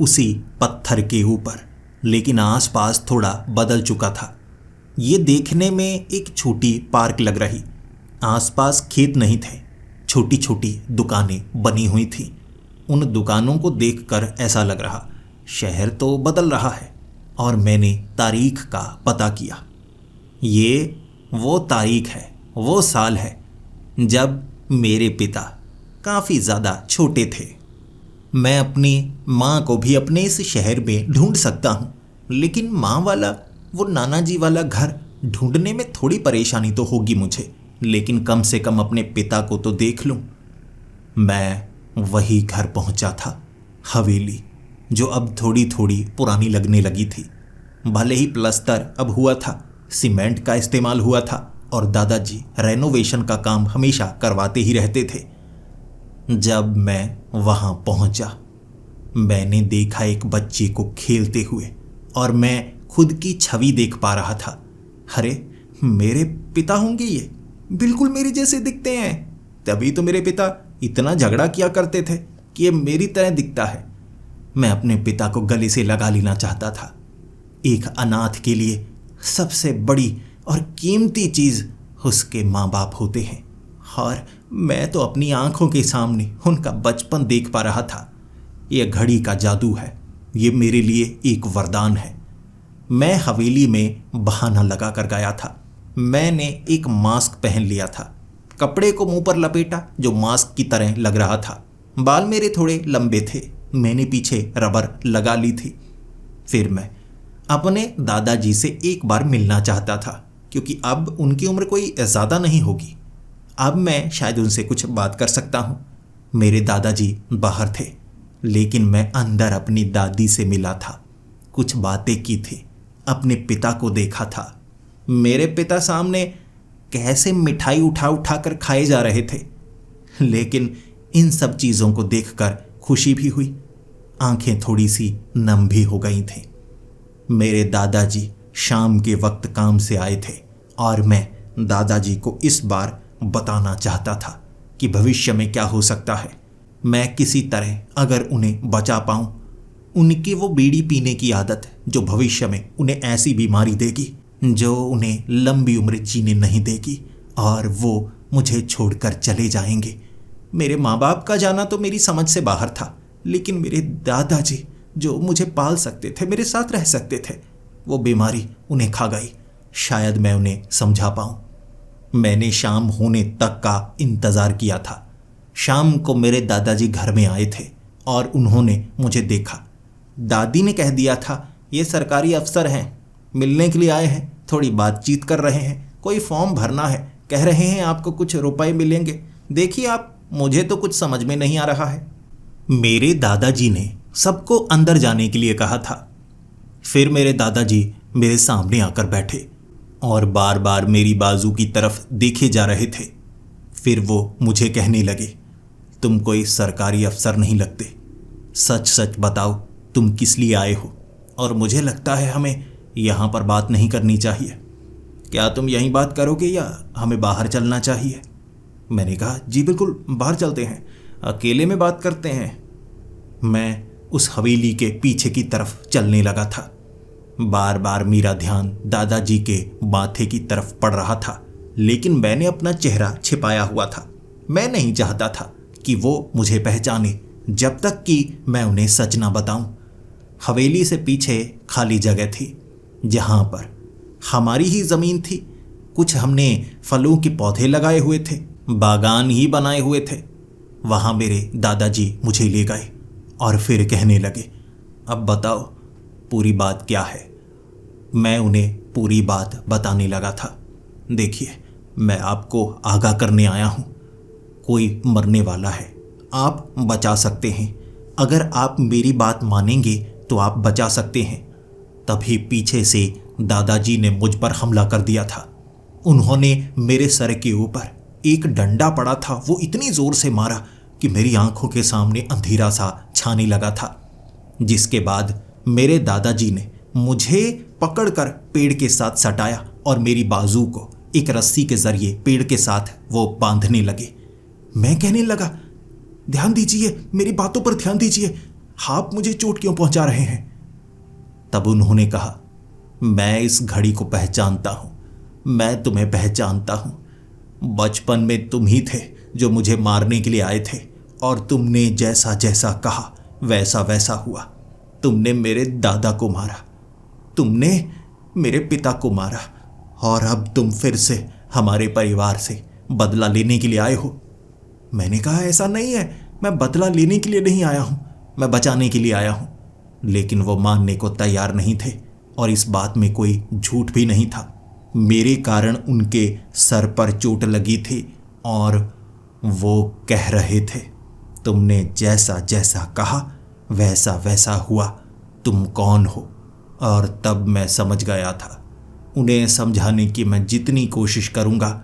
उसी पत्थर के ऊपर, लेकिन आसपास थोड़ा बदल चुका था। ये देखने में एक छोटी पार्क लग रही। आसपास खेत नहीं थे, छोटी छोटी दुकानें बनी हुई थी। उन दुकानों को देखकर ऐसा लग रहा शहर तो बदल रहा है। और मैंने तारीख का पता किया। ये वो तारीख है, वो साल है जब मेरे पिता काफ़ी ज़्यादा छोटे थे। मैं अपनी माँ को भी अपने इस शहर में ढूंढ सकता हूँ, लेकिन माँ वाला वो नाना जी वाला घर ढूंढने में थोड़ी परेशानी तो होगी मुझे, लेकिन कम से कम अपने पिता को तो देख लूँ। मैं वही घर पहुँचा था, हवेली, जो अब थोड़ी थोड़ी पुरानी लगने लगी थी। भले ही प्लस्तर अब हुआ था, सीमेंट का इस्तेमाल हुआ था और दादाजी रेनोवेशन का काम हमेशा करवाते ही रहते थे। जब मैं वहाँ पहुँचा, मैंने देखा एक बच्चे को खेलते हुए और मैं खुद की छवि देख पा रहा था। अरे मेरे पिता होंगे, ये बिल्कुल मेरे जैसे दिखते हैं। तभी तो मेरे पिता इतना झगड़ा किया करते थे कि ये मेरी तरह दिखता है। मैं अपने पिता को गले से लगा लेना चाहता था। एक अनाथ के लिए सबसे बड़ी और कीमती चीज़ उसके माँ बाप होते हैं, और मैं तो अपनी आंखों के सामने उनका बचपन देख पा रहा था। यह घड़ी का जादू है, ये मेरे लिए एक वरदान है। मैं हवेली में बहाना लगा कर गया था। मैंने एक मास्क पहन लिया था, कपड़े को मुंह पर लपेटा जो मास्क की तरह लग रहा था। बाल मेरे थोड़े लंबे थे, मैंने पीछे रबर लगा ली थी। फिर मैं अपने दादाजी से एक बार मिलना चाहता था, क्योंकि अब उनकी उम्र कोई ज़्यादा नहीं होगी। अब मैं शायद उनसे कुछ बात कर सकता हूँ। मेरे दादाजी बाहर थे, लेकिन मैं अंदर अपनी दादी से मिला था, कुछ बातें की थी, अपने पिता को देखा था। मेरे पिता सामने कैसे मिठाई उठा उठा कर खाए जा रहे थे, लेकिन इन सब चीज़ों को देखकर खुशी भी हुई। आंखें थोड़ी सी नम भी हो गई थीं। मेरे दादाजी शाम के वक्त काम से आए थे और मैं दादाजी को इस बार बताना चाहता था कि भविष्य में क्या हो सकता है। मैं किसी तरह अगर उन्हें बचा पाऊं, उनकी वो बीड़ी पीने की आदत जो भविष्य में उन्हें ऐसी बीमारी देगी जो उन्हें लंबी उम्र जीने नहीं देगी, और वो मुझे छोड़कर चले जाएंगे। मेरे माँ बाप का जाना तो मेरी समझ से बाहर था, लेकिन मेरे दादाजी जो मुझे पाल सकते थे, मेरे साथ रह सकते थे, वो बीमारी उन्हें खा गई। शायद मैं उन्हें समझा पाऊं। मैंने शाम होने तक का इंतज़ार किया था। शाम को मेरे दादाजी घर में आए थे और उन्होंने मुझे देखा। दादी ने कह दिया था, ये सरकारी अफसर हैं, मिलने के लिए आए हैं, थोड़ी बातचीत कर रहे हैं, कोई फॉर्म भरना है, कह रहे हैं आपको कुछ रुपए मिलेंगे। देखिए आप, मुझे तो कुछ समझ में नहीं आ रहा है। मेरे दादाजी ने सबको अंदर जाने के लिए कहा था। फिर मेरे दादाजी मेरे सामने आकर बैठे और बार बार मेरी बाजू की तरफ देखे जा रहे थे। फिर वो मुझे कहने लगे, तुम कोई सरकारी अफसर नहीं लगते, सच सच बताओ तुम किस लिए आए हो, और मुझे लगता है हमें यहाँ पर बात नहीं करनी चाहिए। क्या तुम यहीं बात करोगे या हमें बाहर चलना चाहिए? मैंने कहा, जी बिल्कुल, बाहर चलते हैं, अकेले में बात करते हैं। मैं उस हवेली के पीछे की तरफ चलने लगा था। बार बार मेरा ध्यान दादाजी के माथे की तरफ पड़ रहा था, लेकिन मैंने अपना चेहरा छिपाया हुआ था। मैं नहीं चाहता था कि वो मुझे पहचाने जब तक कि मैं उन्हें सच ना बताऊं। हवेली से पीछे खाली जगह थी जहां पर हमारी ही ज़मीन थी। कुछ हमने फलों के पौधे लगाए हुए थे, बागान ही बनाए हुए थे। वहां मेरे दादाजी मुझे ले गए और फिर कहने लगे, अब बताओ पूरी बात क्या है। मैं उन्हें पूरी बात बताने लगा था। देखिए, मैं आपको आगाह करने आया हूं, कोई मरने वाला है, आप बचा सकते हैं। अगर आप मेरी बात मानेंगे तो आप बचा सकते हैं। तभी पीछे से दादाजी ने मुझ पर हमला कर दिया था। उन्होंने मेरे सर के ऊपर एक डंडा पड़ा था, वो इतनी जोर से मारा कि मेरी आंखों के सामने अंधेरा सा छाने लगा था। जिसके बाद मेरे दादाजी ने मुझे पकड़कर पेड़ के साथ सटाया और मेरी बाजू को एक रस्सी के जरिए पेड़ के साथ वो बांधने लगे। मैं कहने लगा, ध्यान दीजिए, मेरी बातों पर ध्यान दीजिए, आप मुझे चोट क्यों पहुंचा रहे हैं? तब उन्होंने कहा, मैं इस घड़ी को पहचानता हूं, मैं तुम्हें पहचानता हूं। बचपन में तुम ही थे जो मुझे मारने के लिए आए थे, और तुमने जैसा जैसा कहा वैसा वैसा हुआ। तुमने मेरे दादा को मारा, तुमने मेरे पिता को मारा, और अब तुम फिर से हमारे परिवार से बदला लेने के लिए आए हो। मैंने कहा, ऐसा नहीं है, मैं बदला लेने के लिए नहीं आया हूं, मैं बचाने के लिए आया हूं। लेकिन वो मानने को तैयार नहीं थे, और इस बात में कोई झूठ भी नहीं था। मेरे कारण उनके सर पर चोट लगी थी और वो कह रहे थे, तुमने जैसा जैसा कहा वैसा वैसा हुआ, तुम कौन हो? और तब मैं समझ गया था। उन्हें समझाने की मैं जितनी कोशिश करूंगा,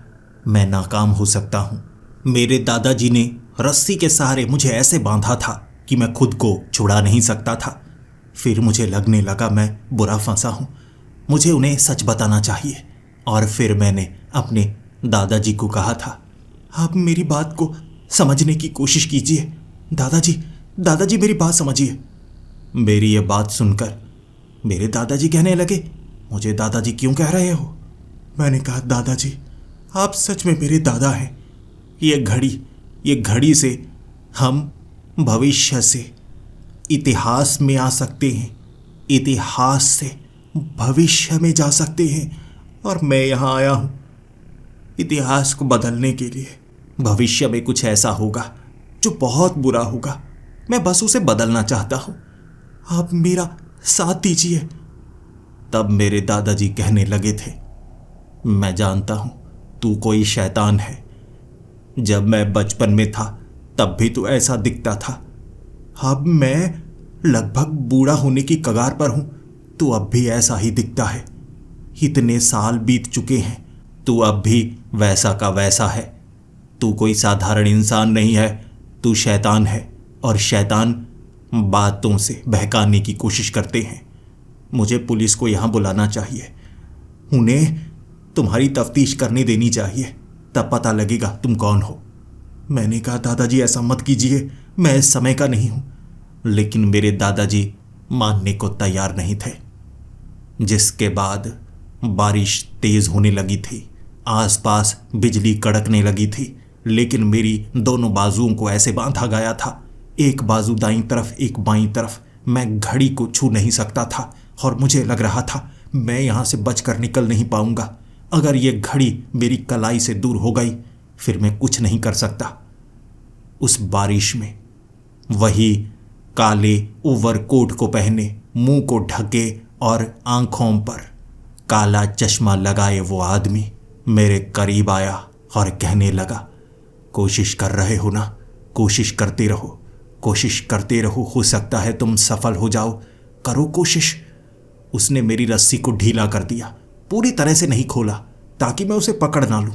मैं नाकाम हो सकता हूं। मेरे दादाजी ने रस्सी के सहारे मुझे ऐसे बांधा था कि मैं खुद को छुड़ा नहीं सकता था। फिर मुझे लगने लगा मैं बुरा फंसा हूं, मुझे उन्हें सच बताना चाहिए। और फिर मैंने अपने दादाजी को कहा था, आप मेरी बात को समझने की कोशिश कीजिए। दादाजी, दादाजी मेरी बात समझिए। मेरी ये बात सुनकर मेरे दादाजी कहने लगे, मुझे दादाजी क्यों कह रहे हो? मैंने कहा, दादाजी आप सच में मेरे दादा हैं। ये घड़ी से हम भविष्य से इतिहास में आ सकते हैं, इतिहास से भविष्य में जा सकते हैं, और मैं यहाँ आया हूँ इतिहास को बदलने के लिए। भविष्य में कुछ ऐसा होगा जो बहुत बुरा होगा, मैं बस उसे बदलना चाहता हूँ, आप मेरा साथ दीजिए। तब मेरे दादाजी कहने लगे थे, मैं जानता हूँ तू कोई शैतान है। जब मैं बचपन में था तब भी तू ऐसा दिखता था। अब मैं लगभग बूढ़ा होने की कगार पर हूं, तू अब भी ऐसा ही दिखता है। इतने साल बीत चुके हैं, तू अब भी वैसा का वैसा है। तू कोई साधारण इंसान नहीं है, तू शैतान है, और शैतान बातों से बहकाने की कोशिश करते हैं। मुझे पुलिस को यहाँ बुलाना चाहिए, उन्हें तुम्हारी तफ्तीश करने देनी चाहिए, तब पता लगेगा तुम कौन हो। मैंने कहा, दादाजी ऐसा मत कीजिए, मैं इस समय का नहीं हूं। लेकिन मेरे दादाजी मानने को तैयार नहीं थे। जिसके बाद बारिश तेज होने लगी थी, आसपास बिजली कड़कने लगी थी, लेकिन मेरी दोनों बाजुओं को ऐसे बांधा गया था, एक बाजू दाईं तरफ एक बाईं तरफ। मैं घड़ी को छू नहीं सकता था और मुझे लग रहा था मैं यहाँ से बचकर निकल नहीं पाऊंगा। अगर ये घड़ी मेरी कलाई से दूर हो गई फिर मैं कुछ नहीं कर सकता। उस बारिश में वही काले ओवरकोट को पहने, मुंह को ढके और आंखों पर काला चश्मा लगाए वो आदमी मेरे करीब आया और कहने लगा, कोशिश कर रहे हो ना, कोशिश करते रहो, कोशिश करते रहो, हो सकता है तुम सफल हो जाओ, करो कोशिश। उसने मेरी रस्सी को ढीला कर दिया, पूरी तरह से नहीं खोला ताकि मैं उसे पकड़ ना लूं,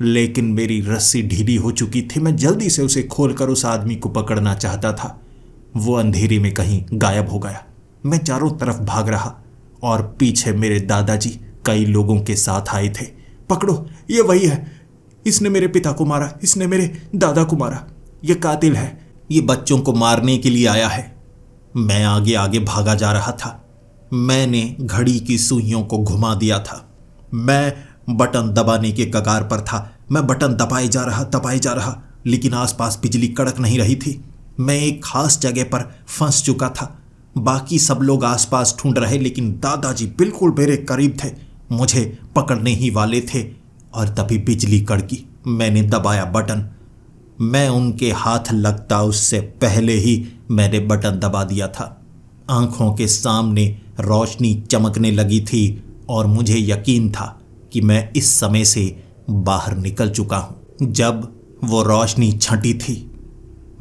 लेकिन मेरी रस्सी ढीली हो चुकी थी। मैं जल्दी से उसे खोलकर उस आदमी को पकड़ना चाहता था। वो अंधेरे में कहीं गायब हो गया। मैं चारों तरफ भाग रहा और पीछे मेरे दादाजी कई लोगों के साथ आए थे। पकड़ो, ये वही है, इसने मेरे पिता को मारा, इसने मेरे दादा को मारा, ये कातिल है, ये बच्चों को मारने के लिए आया है। मैं आगे आगे भागा जा रहा था। मैंने घड़ी की सुइयों को घुमा दिया था। मैं बटन दबाने के कगार पर था। मैं बटन दबाए जा रहा, लेकिन आसपास बिजली कड़क नहीं रही थी। मैं एक खास जगह पर फंस चुका था। बाकी सब लोग आसपास ढूंढ रहे, लेकिन दादाजी बिल्कुल मेरे करीब थे, मुझे पकड़ने ही वाले थे। और तभी बिजली कड़की। मैंने दबाया बटन। मैं उनके हाथ लगता उससे पहले ही मैंने बटन दबा दिया था। आंखों के सामने रोशनी चमकने लगी थी और मुझे यकीन था कि मैं इस समय से बाहर निकल चुका हूं। जब वो रोशनी छंटी थी,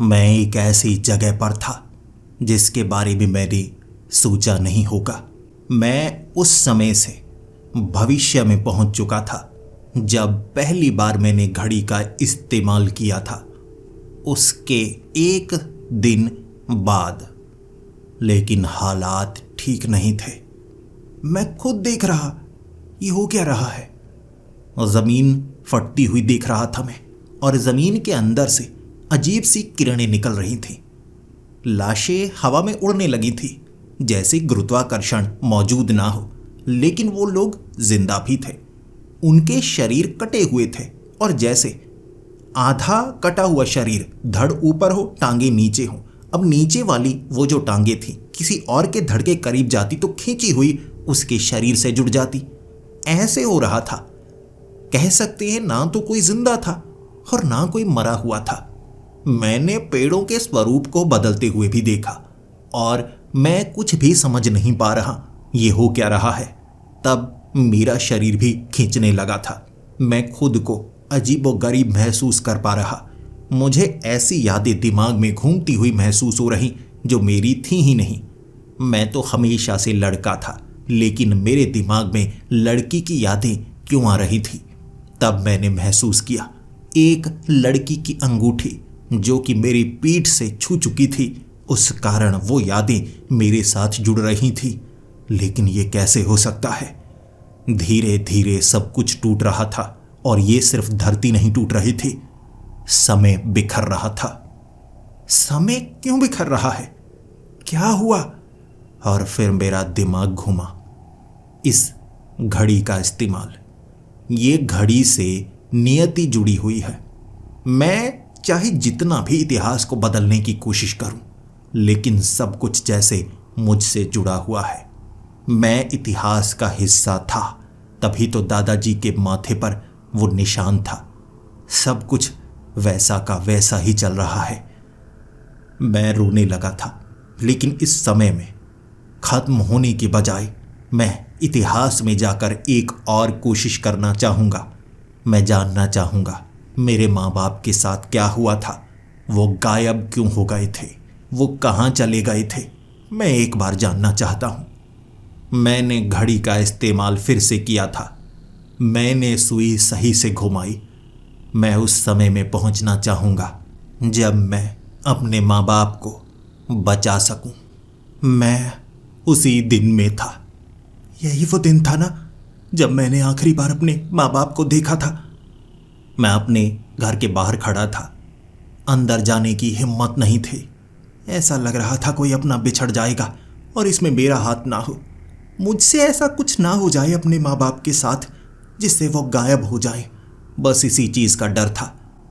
मैं एक ऐसी जगह पर था जिसके बारे में मैंने सोचा नहीं होगा। मैं उस समय से भविष्य में पहुंच चुका था जब पहली बार मैंने घड़ी का इस्तेमाल किया था, उसके एक दिन बाद। लेकिन हालात ठीक नहीं थे। मैं खुद देख रहा, ये हो क्या रहा है। जमीन फटती हुई देख रहा था मैं, और जमीन के अंदर से अजीब सी किरणें निकल रही थीं। लाशें हवा में उड़ने लगी थी, जैसे गुरुत्वाकर्षण मौजूद ना हो, लेकिन वो लोग जिंदा भी थे। उनके शरीर कटे हुए थे, और जैसे आधा कटा हुआ शरीर, धड़ ऊपर हो, टांगे नीचे हो। अब नीचे वाली वो जो टांगे थी किसी और के धड़ के करीब जाती तो खींची हुई उसके शरीर से जुड़ जाती। ऐसे हो रहा था। कह सकते हैं ना तो कोई जिंदा था और ना कोई मरा हुआ था। मैंने पेड़ों के स्वरूप को बदलते हुए भी देखा, और मैं कुछ भी समझ नहीं पा रहा ये हो क्या रहा है। तब मेरा शरीर भी खींचने लगा था। मैं खुद को अजीबोगरीब महसूस कर पा रहा। मुझे ऐसी यादें दिमाग में घूमती हुई महसूस हो रही जो मेरी थी ही नहीं। मैं तो हमेशा से लड़का था, लेकिन मेरे दिमाग में लड़की की यादें क्यों आ रही थी। तब मैंने महसूस किया एक लड़की की अंगूठी जो कि मेरी पीठ से छू चुकी थी, उस कारण वो यादें मेरे साथ जुड़ रही थी। लेकिन ये कैसे हो सकता है। धीरे धीरे सब कुछ टूट रहा था, और ये सिर्फ धरती नहीं टूट रही थी, समय बिखर रहा था। समय क्यों बिखर रहा है, क्या हुआ। और फिर मेरा दिमाग घूमा। इस घड़ी का इस्तेमाल, ये घड़ी से नियति जुड़ी हुई है। मैं चाहे जितना भी इतिहास को बदलने की कोशिश करूं, लेकिन सब कुछ जैसे मुझसे जुड़ा हुआ है। मैं इतिहास का हिस्सा था, तभी तो दादाजी के माथे पर वो निशान था। सब कुछ वैसा का वैसा ही चल रहा है। मैं रोने लगा था, लेकिन इस समय में खत्म होने के बजाय मैं इतिहास में जाकर एक और कोशिश करना चाहूँगा। मैं जानना चाहूँगा मेरे माँ बाप के साथ क्या हुआ था, वो गायब क्यों हो गए थे, वो कहाँ चले गए थे। मैं एक बार जानना चाहता हूँ। मैंने घड़ी का इस्तेमाल फिर से किया था। मैंने सुई सही से घुमाई। मैं उस समय में पहुंचना चाहूँगा जब मैं अपने माँ बाप को बचा सकूं। मैं उसी दिन में था। यही वो दिन था ना जब मैंने आखिरी बार अपने माँ बाप को देखा था। मैं अपने घर के बाहर खड़ा था। अंदर जाने की हिम्मत नहीं थी। ऐसा लग रहा था कोई अपना बिछड़ जाएगा और इसमें मेरा हाथ ना हो। मुझसे ऐसा कुछ ना हो जाए अपने माँ बाप के साथ जिससे वो गायब हो जाए। बस इसी चीज़ का डर था,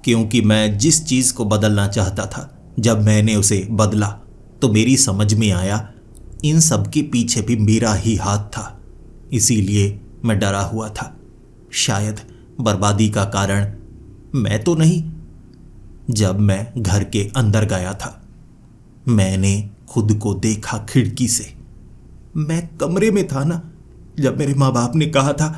क्योंकि मैं जिस चीज़ को बदलना चाहता था, जब मैंने उसे बदला तो मेरी समझ में आया इन सब के पीछे भी मेरा ही हाथ था। इसीलिए मैं डरा हुआ था। शायद बर्बादी का कारण मैं तो नहीं। जब मैं घर के अंदर गया था, मैंने खुद को देखा खिड़की से। मैं कमरे में था ना जब मेरे माँ बाप ने कहा था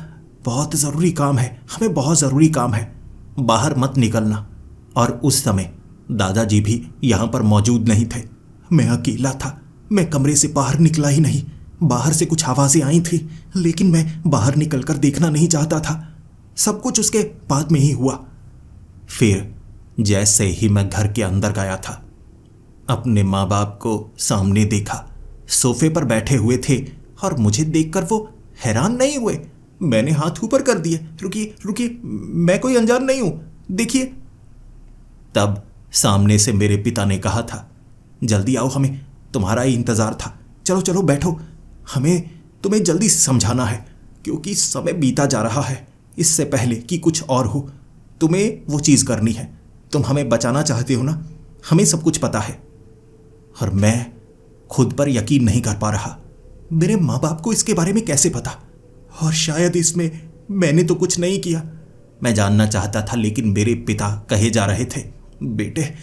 बहुत ज़रूरी काम है, हमें बहुत ज़रूरी काम है। बाहर मत निकलना। और उस समय दादाजी भी यहां पर मौजूद नहीं थे। मैं अकेला था। मैं कमरे से बाहर निकला ही नहीं। बाहर से कुछ आवाजें आई थी, लेकिन मैं बाहर निकलकर देखना नहीं चाहता था। सब कुछ उसके बाद में ही हुआ। फिर जैसे ही मैं घर के अंदर गया था, अपने माँ बाप को सामने देखा। सोफे पर बैठे हुए थे और मुझे देखकर वो हैरान नहीं हुए। मैंने हाथ ऊपर कर दिए। रुकिए रुकिए, मैं कोई अनजान नहीं हूं, देखिए। तब सामने से मेरे पिता ने कहा था, जल्दी आओ, हमें तुम्हारा ही इंतजार था। चलो चलो बैठो, हमें तुम्हें जल्दी समझाना है, क्योंकि समय बीता जा रहा है। इससे पहले कि कुछ और हो, तुम्हें वो चीज़ करनी है। तुम हमें बचाना चाहते हो ना, हमें सब कुछ पता है। और मैं खुद पर यकीन नहीं कर पा रहा। मेरे माँ बाप को इसके बारे में कैसे पता? और शायद इसमें मैंने तो कुछ नहीं किया। मैं जानना चाहता था, लेकिन मेरे पिता कहे जा रहे थे, बेटे,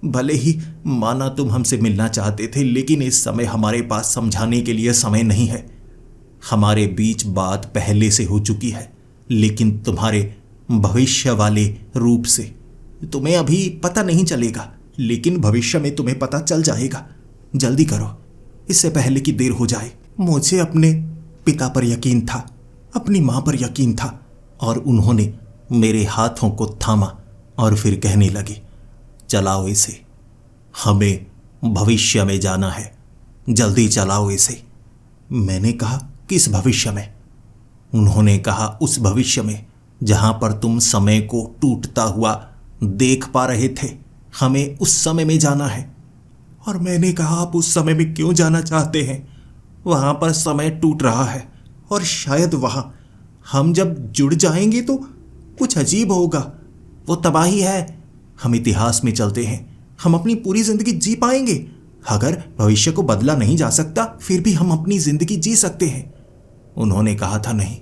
भले ही माना तुम हमसे मिलना चाहते थे, लेकिन इस समय हमारे पास समझाने के लिए समय नहीं है। हमारे बीच बात पहले से हो चुकी है, लेकिन तुम्हारे भविष्य वाले रूप से तुम्हें अभी पता नहीं चलेगा, लेकिन भविष्य में तुम्हें पता चल जाएगा। जल्दी करो, इससे पहले कि देर हो जाए। मुझे अपने पिता पर यकीन था, अपनी माँ पर यकीन था, और उन्होंने मेरे हाथों को थामा और फिर कहने लगे, चलाओ इसे, हमें भविष्य में जाना है, जल्दी चलाओ इसे। मैंने कहा, किस भविष्य में? उन्होंने कहा, उस भविष्य में जहां पर तुम समय को टूटता हुआ देख पा रहे थे, हमें उस समय में जाना है। और मैंने कहा, आप उस समय में क्यों जाना चाहते हैं? वहां पर समय टूट रहा है, और शायद वहां हम जब जुड़ जाएंगे तो कुछ अजीब होगा। वो तबाही है। हम इतिहास में चलते हैं, हम अपनी पूरी जिंदगी जी पाएंगे। अगर भविष्य को बदला नहीं जा सकता, फिर भी हम अपनी जिंदगी जी सकते हैं। उन्होंने कहा था, नहीं,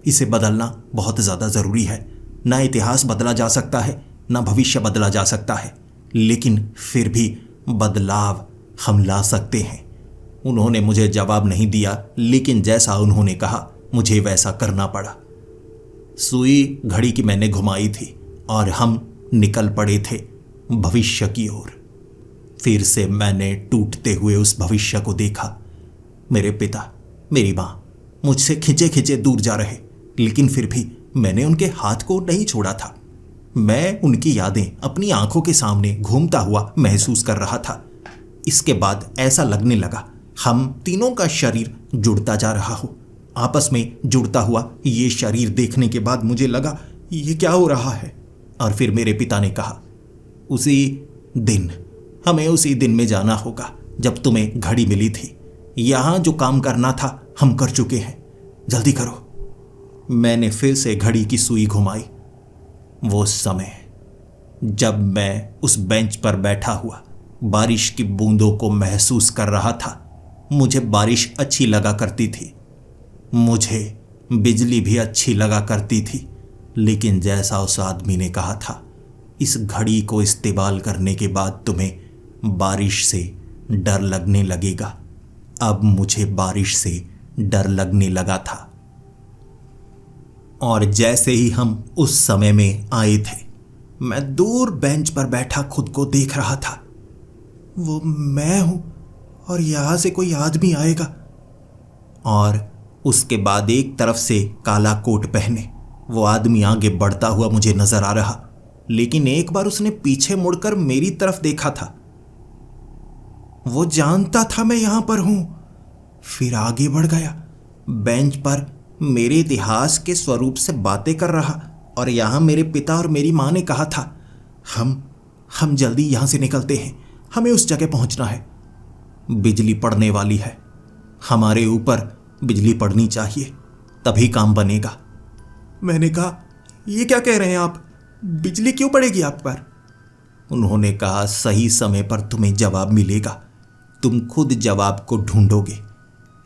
इसे बदलना बहुत ज्यादा जरूरी है। ना इतिहास बदला जा सकता है, ना भविष्य बदला जा सकता है, लेकिन फिर भी बदलाव हम ला सकते हैं। उन्होंने मुझे जवाब नहीं दिया, लेकिन जैसा उन्होंने कहा मुझे वैसा करना पड़ा। सुई घड़ी की मैंने घुमाई थी और हम निकल पड़े थे भविष्य की ओर। फिर से मैंने टूटते हुए उस भविष्य को देखा। मेरे पिता, मेरी माँ मुझसे खिंचे खिंचे दूर जा रहे, लेकिन फिर भी मैंने उनके हाथ को नहीं छोड़ा था। मैं उनकी यादें अपनी आंखों के सामने घूमता हुआ महसूस कर रहा था। इसके बाद ऐसा लगने लगा हम तीनों का शरीर जुड़ता जा रहा हो। आपस में जुड़ता हुआ ये शरीर देखने के बाद मुझे लगा, ये क्या हो रहा है? और फिर मेरे पिता ने कहा, उसी दिन, हमें उसी दिन में जाना होगा जब तुम्हें घड़ी मिली थी। यहां जो काम करना था हम कर चुके हैं, जल्दी करो। मैंने फिर से घड़ी की सुई घुमाई। वो समय जब मैं उस बेंच पर बैठा हुआ बारिश की बूंदों को महसूस कर रहा था। मुझे बारिश अच्छी लगा करती थी, मुझे बिजली भी अच्छी लगा करती थी, लेकिन जैसा उस आदमी ने कहा था, इस घड़ी को इस्तेमाल करने के बाद तुम्हें बारिश से डर लगने लगेगा। अब मुझे बारिश से डर लगने लगा था। और जैसे ही हम उस समय में आए थे, मैं दूर बेंच पर बैठा खुद को देख रहा था। वो मैं हूं और यहां से कोई आदमी आएगा। और उसके बाद एक तरफ से काला कोट पहने वो आदमी आगे बढ़ता हुआ मुझे नजर आ रहा, लेकिन एक बार उसने पीछे मुड़कर मेरी तरफ देखा था। वो जानता था मैं यहां पर हूं, फिर आगे बढ़ गया। बेंच पर मेरे इतिहास के स्वरूप से बातें कर रहा, और यहां मेरे पिता और मेरी मां ने कहा था, हम जल्दी यहां से निकलते हैं, हमें उस जगह पहुंचना है। बिजली पड़ने वाली है, हमारे ऊपर बिजली पड़नी चाहिए, तभी काम बनेगा। मैंने कहा, ये क्या कह रहे हैं आप? बिजली क्यों पड़ेगी आप पर? उन्होंने कहा, सही समय पर तुम्हें जवाब मिलेगा, तुम खुद जवाब को ढूंढोगे,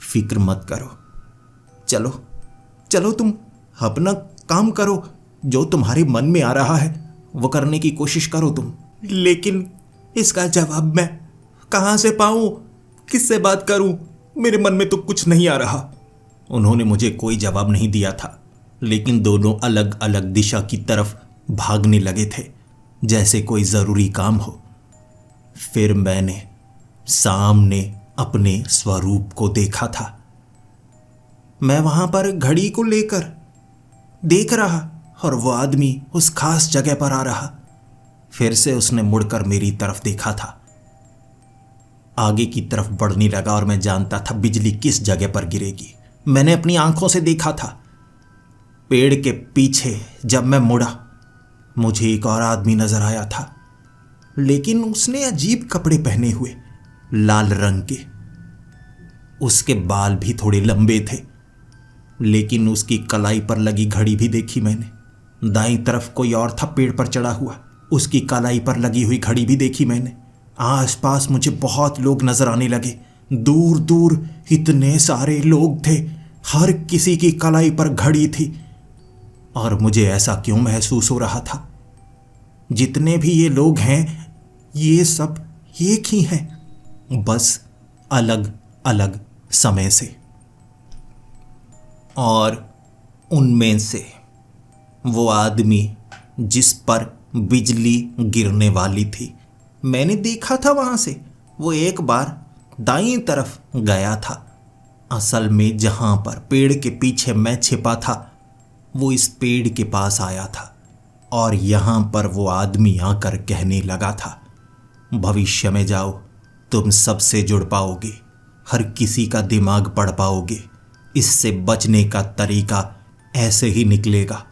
फिक्र मत करो। चलो चलो, तुम अपना काम करो, जो तुम्हारे मन में आ रहा है वो करने की कोशिश करो तुम। लेकिन इसका जवाब मैं कहां से पाऊं, किससे बात करूं? मेरे मन में तो कुछ नहीं आ रहा। उन्होंने मुझे कोई जवाब नहीं दिया था, लेकिन दोनों अलग अलग दिशा की तरफ भागने लगे थे जैसे कोई जरूरी काम हो। फिर मैंने सामने अपने स्वरूप को देखा था। मैं वहां पर घड़ी को लेकर देख रहा और वो आदमी उस खास जगह पर आ रहा। फिर से उसने मुड़कर मेरी तरफ देखा था। आगे की तरफ बढ़ने लगा और मैं जानता था बिजली किस जगह पर गिरेगी। मैंने अपनी आंखों से देखा था। पेड़ के पीछे जब मैं मुड़ा, मुझे एक और आदमी नजर आया था, लेकिन उसने अजीब कपड़े पहने हुए, लाल रंग के। उसके बाल भी थोड़े लंबे थे, लेकिन उसकी कलाई पर लगी घड़ी भी देखी मैंने। दाईं तरफ कोई और था पेड़ पर चढ़ा हुआ, उसकी कलाई पर लगी हुई घड़ी भी देखी मैंने। आसपास मुझे बहुत लोग नजर आने लगे। दूर दूर इतने सारे लोग थे, हर किसी की कलाई पर घड़ी थी। और मुझे ऐसा क्यों महसूस हो रहा था, जितने भी ये लोग हैं ये सब एक ही हैं, बस अलग अलग समय से। और उनमें से वो आदमी जिस पर बिजली गिरने वाली थी, मैंने देखा था वहां से। वो एक बार दाईं तरफ गया था। असल में जहां पर पेड़ के पीछे मैं छिपा था, वो इस पेड़ के पास आया था और यहां पर वो आदमी आकर कहने लगा था, भविष्य में जाओ, तुम सबसे जुड़ पाओगे, हर किसी का दिमाग पढ़ पाओगे। इससे बचने का तरीका ऐसे ही निकलेगा।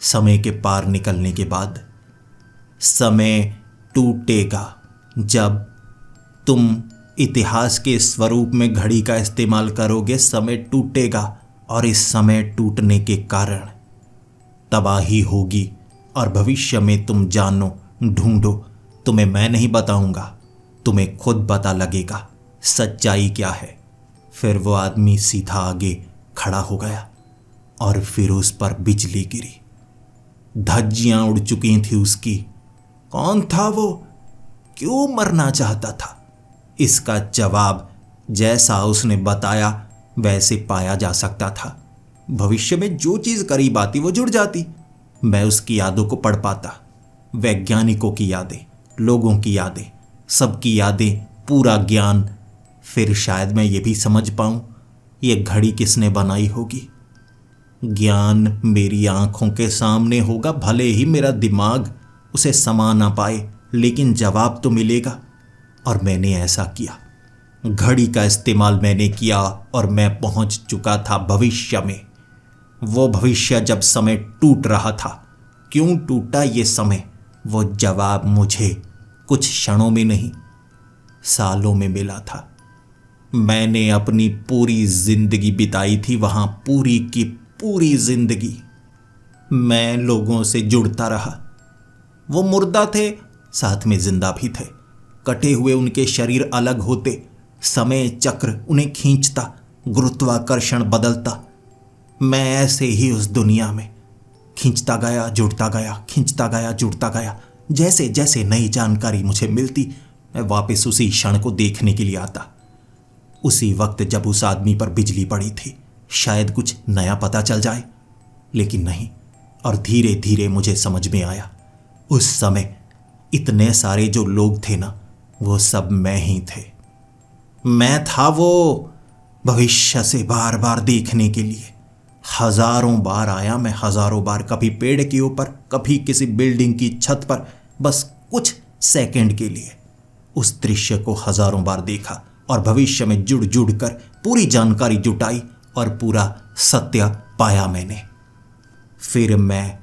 समय के पार निकलने के बाद समय टूटेगा। जब तुम इतिहास के स्वरूप में घड़ी का इस्तेमाल करोगे, समय टूटेगा और इस समय टूटने के कारण तबाही होगी। और भविष्य में तुम जानो, ढूंढो, तुम्हें मैं नहीं बताऊंगा, तुम्हें खुद पता लगेगा सच्चाई क्या है। फिर वो आदमी सीधा आगे खड़ा हो गया और फिर उस पर बिजली गिरी। धज्जियां उड़ चुकी थी उसकी। कौन था वो? क्यों मरना चाहता था? इसका जवाब जैसा उसने बताया वैसे पाया जा सकता था। भविष्य में जो चीज करीब आती वो जुड़ जाती। मैं उसकी यादों को पढ़ पाता, वैज्ञानिकों की यादें, लोगों की यादें, सबकी यादें, पूरा ज्ञान। फिर शायद मैं ये भी समझ पाऊं ये घड़ी किसने बनाई होगी। ज्ञान मेरी आंखों के सामने होगा, भले ही मेरा दिमाग उसे समा ना पाए, लेकिन जवाब तो मिलेगा। और मैंने ऐसा किया। घड़ी का इस्तेमाल मैंने किया और मैं पहुंच चुका था भविष्य में। वो भविष्य जब समय टूट रहा था। क्यों टूटा ये समय, वो जवाब मुझे कुछ क्षणों में नहीं, सालों में मिला था। मैंने अपनी पूरी जिंदगी बिताई थी वहां, पूरी की पूरी जिंदगी। मैं लोगों से जुड़ता रहा। वो मुर्दा थे, साथ में जिंदा भी थे। कटे हुए उनके शरीर अलग होते, समय चक्र उन्हें खींचता, गुरुत्वाकर्षण बदलता। मैं ऐसे ही उस दुनिया में खींचता गया, जुड़ता गया, खींचता गया, जुड़ता गया। जैसे जैसे नई जानकारी मुझे मिलती, मैं वापस उसी क्षण को देखने के लिए आता। उसी वक्त जब उस आदमी पर बिजली पड़ी थी, शायद कुछ नया पता चल जाए, लेकिन नहीं। और धीरे धीरे मुझे समझ में आया, उस समय इतने सारे जो लोग थे ना, वो सब मैं ही थे। मैं था वो भविष्य से बार बार देखने के लिए। हजारों बार आया मैं, हजारों बार, कभी पेड़ के ऊपर, कभी किसी बिल्डिंग की छत पर, बस कुछ सेकंड के लिए उस दृश्य को हजारों बार देखा और भविष्य में जुड़ जुड़ कर पूरी जानकारी जुटाई और पूरा सत्य पाया मैंने। फिर मैं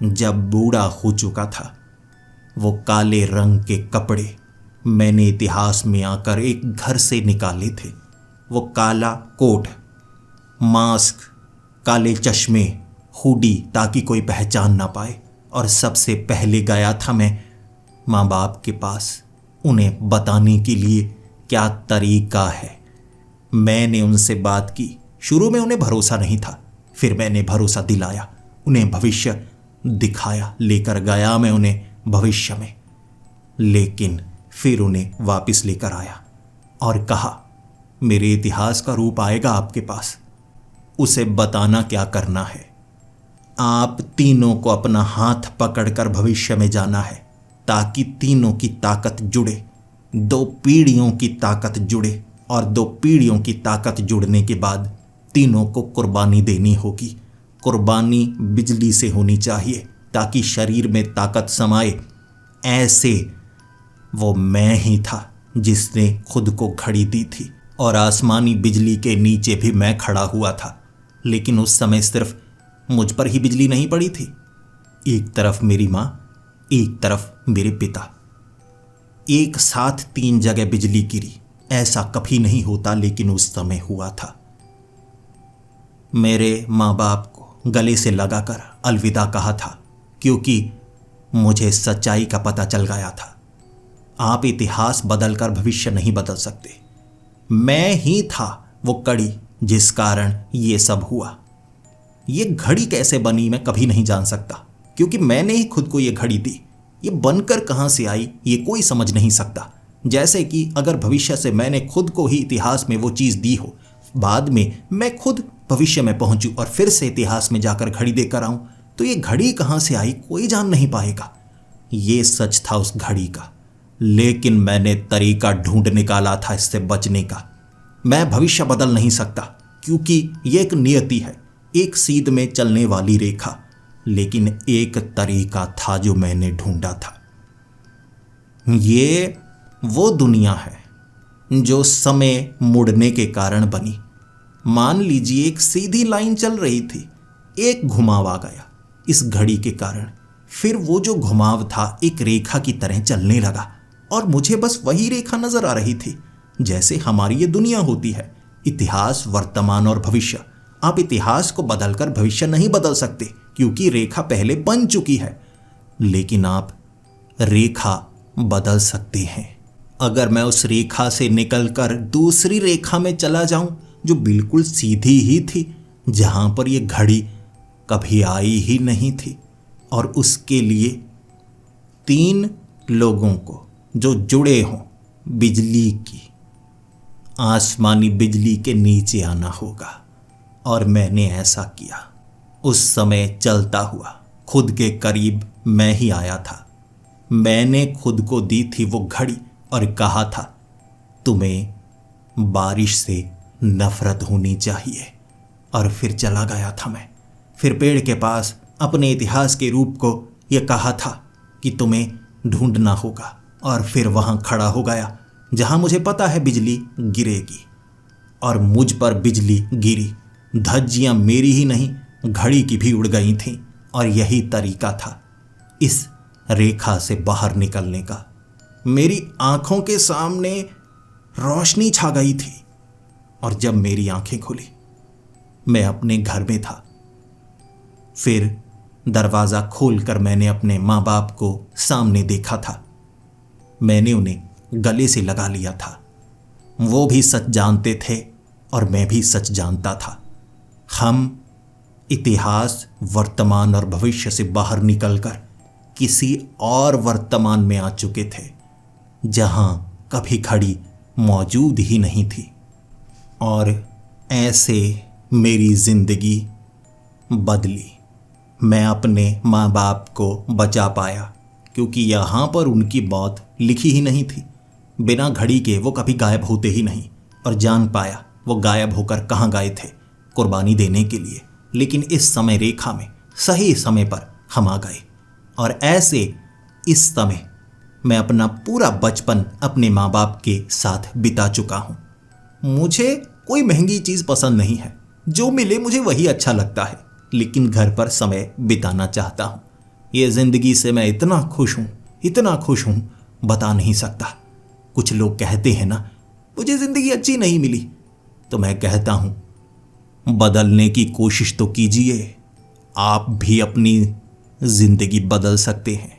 जब बूढ़ा हो चुका था, वो काले रंग के कपड़े मैंने इतिहास में आकर एक घर से निकाले थे। वो काला कोट, मास्क, काले चश्मे, हुडी, ताकि कोई पहचान ना पाए। और सबसे पहले गया था मैं माँ बाप के पास, उन्हें बताने के लिए क्या तरीका है। मैंने उनसे बात की। शुरू में उन्हें भरोसा नहीं था, फिर मैंने भरोसा दिलाया, उन्हें भविष्य दिखाया, लेकर गया मैं उन्हें भविष्य में। लेकिन फिर उन्हें वापस लेकर आया और कहा, मेरे इतिहास का रूप आएगा आपके पास, उसे बताना क्या करना है। आप तीनों को अपना हाथ पकड़कर भविष्य में जाना है ताकि तीनों की ताकत जुड़े, 2 पीढ़ियों की ताकत जुड़े और 2 पीढ़ियों की ताकत जुड़ने के बाद तीनों को कुर्बानी देनी होगी। कुर्बानी बिजली से होनी चाहिए ताकि शरीर में ताकत समाए। ऐसे वो मैं ही था जिसने खुद को घड़ी दी थी और आसमानी बिजली के नीचे भी मैं खड़ा हुआ था। लेकिन उस समय सिर्फ मुझ पर ही बिजली नहीं पड़ी थी। एक तरफ मेरी माँ, एक तरफ मेरे पिता। एक साथ 3 जगह बिजली गिरी। ऐसा कभी नहीं होता लेकिन उस समय हुआ था। मेरे माँ बाप को गले से लगाकर अलविदा कहा था क्योंकि मुझे सच्चाई का पता चल गया था। आप इतिहास बदलकर भविष्य नहीं बदल सकते। मैं ही था वो कड़ी जिस कारण ये सब हुआ। ये घड़ी कैसे बनी मैं कभी नहीं जान सकता क्योंकि मैंने ही खुद को ये घड़ी दी। ये बनकर कहाँ से आई ये कोई समझ नहीं सकता। जैसे कि अगर भविष्य से मैंने खुद को ही इतिहास में वो चीज़ दी हो, बाद में मैं खुद भविष्य में पहुंचूं और फिर से इतिहास में जाकर घड़ी देकर आऊं, तो ये घड़ी कहाँ से आई कोई जान नहीं पाएगा। ये सच था उस घड़ी का, लेकिन मैंने तरीका ढूंढ निकाला था इससे बचने का। मैं भविष्य बदल नहीं सकता क्योंकि ये एक नियति है, एक सीध में चलने वाली रेखा। लेकिन एक तरीका था जो मैंने ढूंढा था। ये वो दुनिया है जो समय मुड़ने के कारण बनी। मान लीजिए एक सीधी लाइन चल रही थी, एक घुमाव आ गया इस घड़ी के कारण। फिर वो जो घुमाव था एक रेखा की तरह चलने लगा और मुझे बस वही रेखा नजर आ रही थी। जैसे हमारी ये दुनिया होती है, इतिहास, वर्तमान और भविष्य। आप इतिहास को बदलकर भविष्य नहीं बदल सकते क्योंकि रेखा पहले बन चुकी है, लेकिन आप रेखा बदल सकते हैं। अगर मैं उस रेखा से निकलकर दूसरी रेखा में चला जाऊं जो बिल्कुल सीधी ही थी, जहां पर यह घड़ी कभी आई ही नहीं थी, और उसके लिए 3 लोगों को जो जुड़े हों बिजली की, आसमानी बिजली के नीचे आना होगा। और मैंने ऐसा किया। उस समय चलता हुआ खुद के करीब मैं ही आया था। मैंने खुद को दी थी वो घड़ी और कहा था, तुम्हें बारिश से नफरत होनी चाहिए। और फिर चला गया था मैं। फिर पेड़ के पास अपने इतिहास के रूप को यह कहा था कि तुम्हें ढूंढना होगा। और फिर वहां खड़ा हो गया जहां मुझे पता है बिजली गिरेगी, और मुझ पर बिजली गिरी। धज्जियां मेरी ही नहीं, घड़ी की भी उड़ गई थीं। और यही तरीका था इस रेखा से बाहर निकलने का। मेरी आंखों के सामने रोशनी छा गई थी, और जब मेरी आंखें खुली मैं अपने घर में था। फिर दरवाज़ा खोलकर मैंने अपने माँ बाप को सामने देखा था। मैंने उन्हें गले से लगा लिया था। वो भी सच जानते थे और मैं भी सच जानता था। हम इतिहास, वर्तमान और भविष्य से बाहर निकलकर किसी और वर्तमान में आ चुके थे जहां कभी घड़ी मौजूद ही नहीं थी। और ऐसे मेरी जिंदगी बदली। मैं अपने माँ बाप को बचा पाया क्योंकि यहाँ पर उनकी मौत लिखी ही नहीं थी। बिना घड़ी के वो कभी गायब होते ही नहीं। और जान पाया वो गायब होकर कहाँ गए थे, कुर्बानी देने के लिए। लेकिन इस समय रेखा में सही समय पर हम आ गए। और ऐसे इस समय मैं अपना पूरा बचपन अपने माँ बाप के साथ बिता चुका हूँ। मुझे कोई महंगी चीज़ पसंद नहीं है, जो मिले मुझे वही अच्छा लगता है, लेकिन घर पर समय बिताना चाहता हूँ। ये ज़िंदगी से मैं इतना खुश हूँ बता नहीं सकता। कुछ लोग कहते हैं ना मुझे ज़िंदगी अच्छी नहीं मिली, तो मैं कहता हूँ बदलने की कोशिश तो कीजिए। आप भी अपनी ज़िंदगी बदल सकते हैं।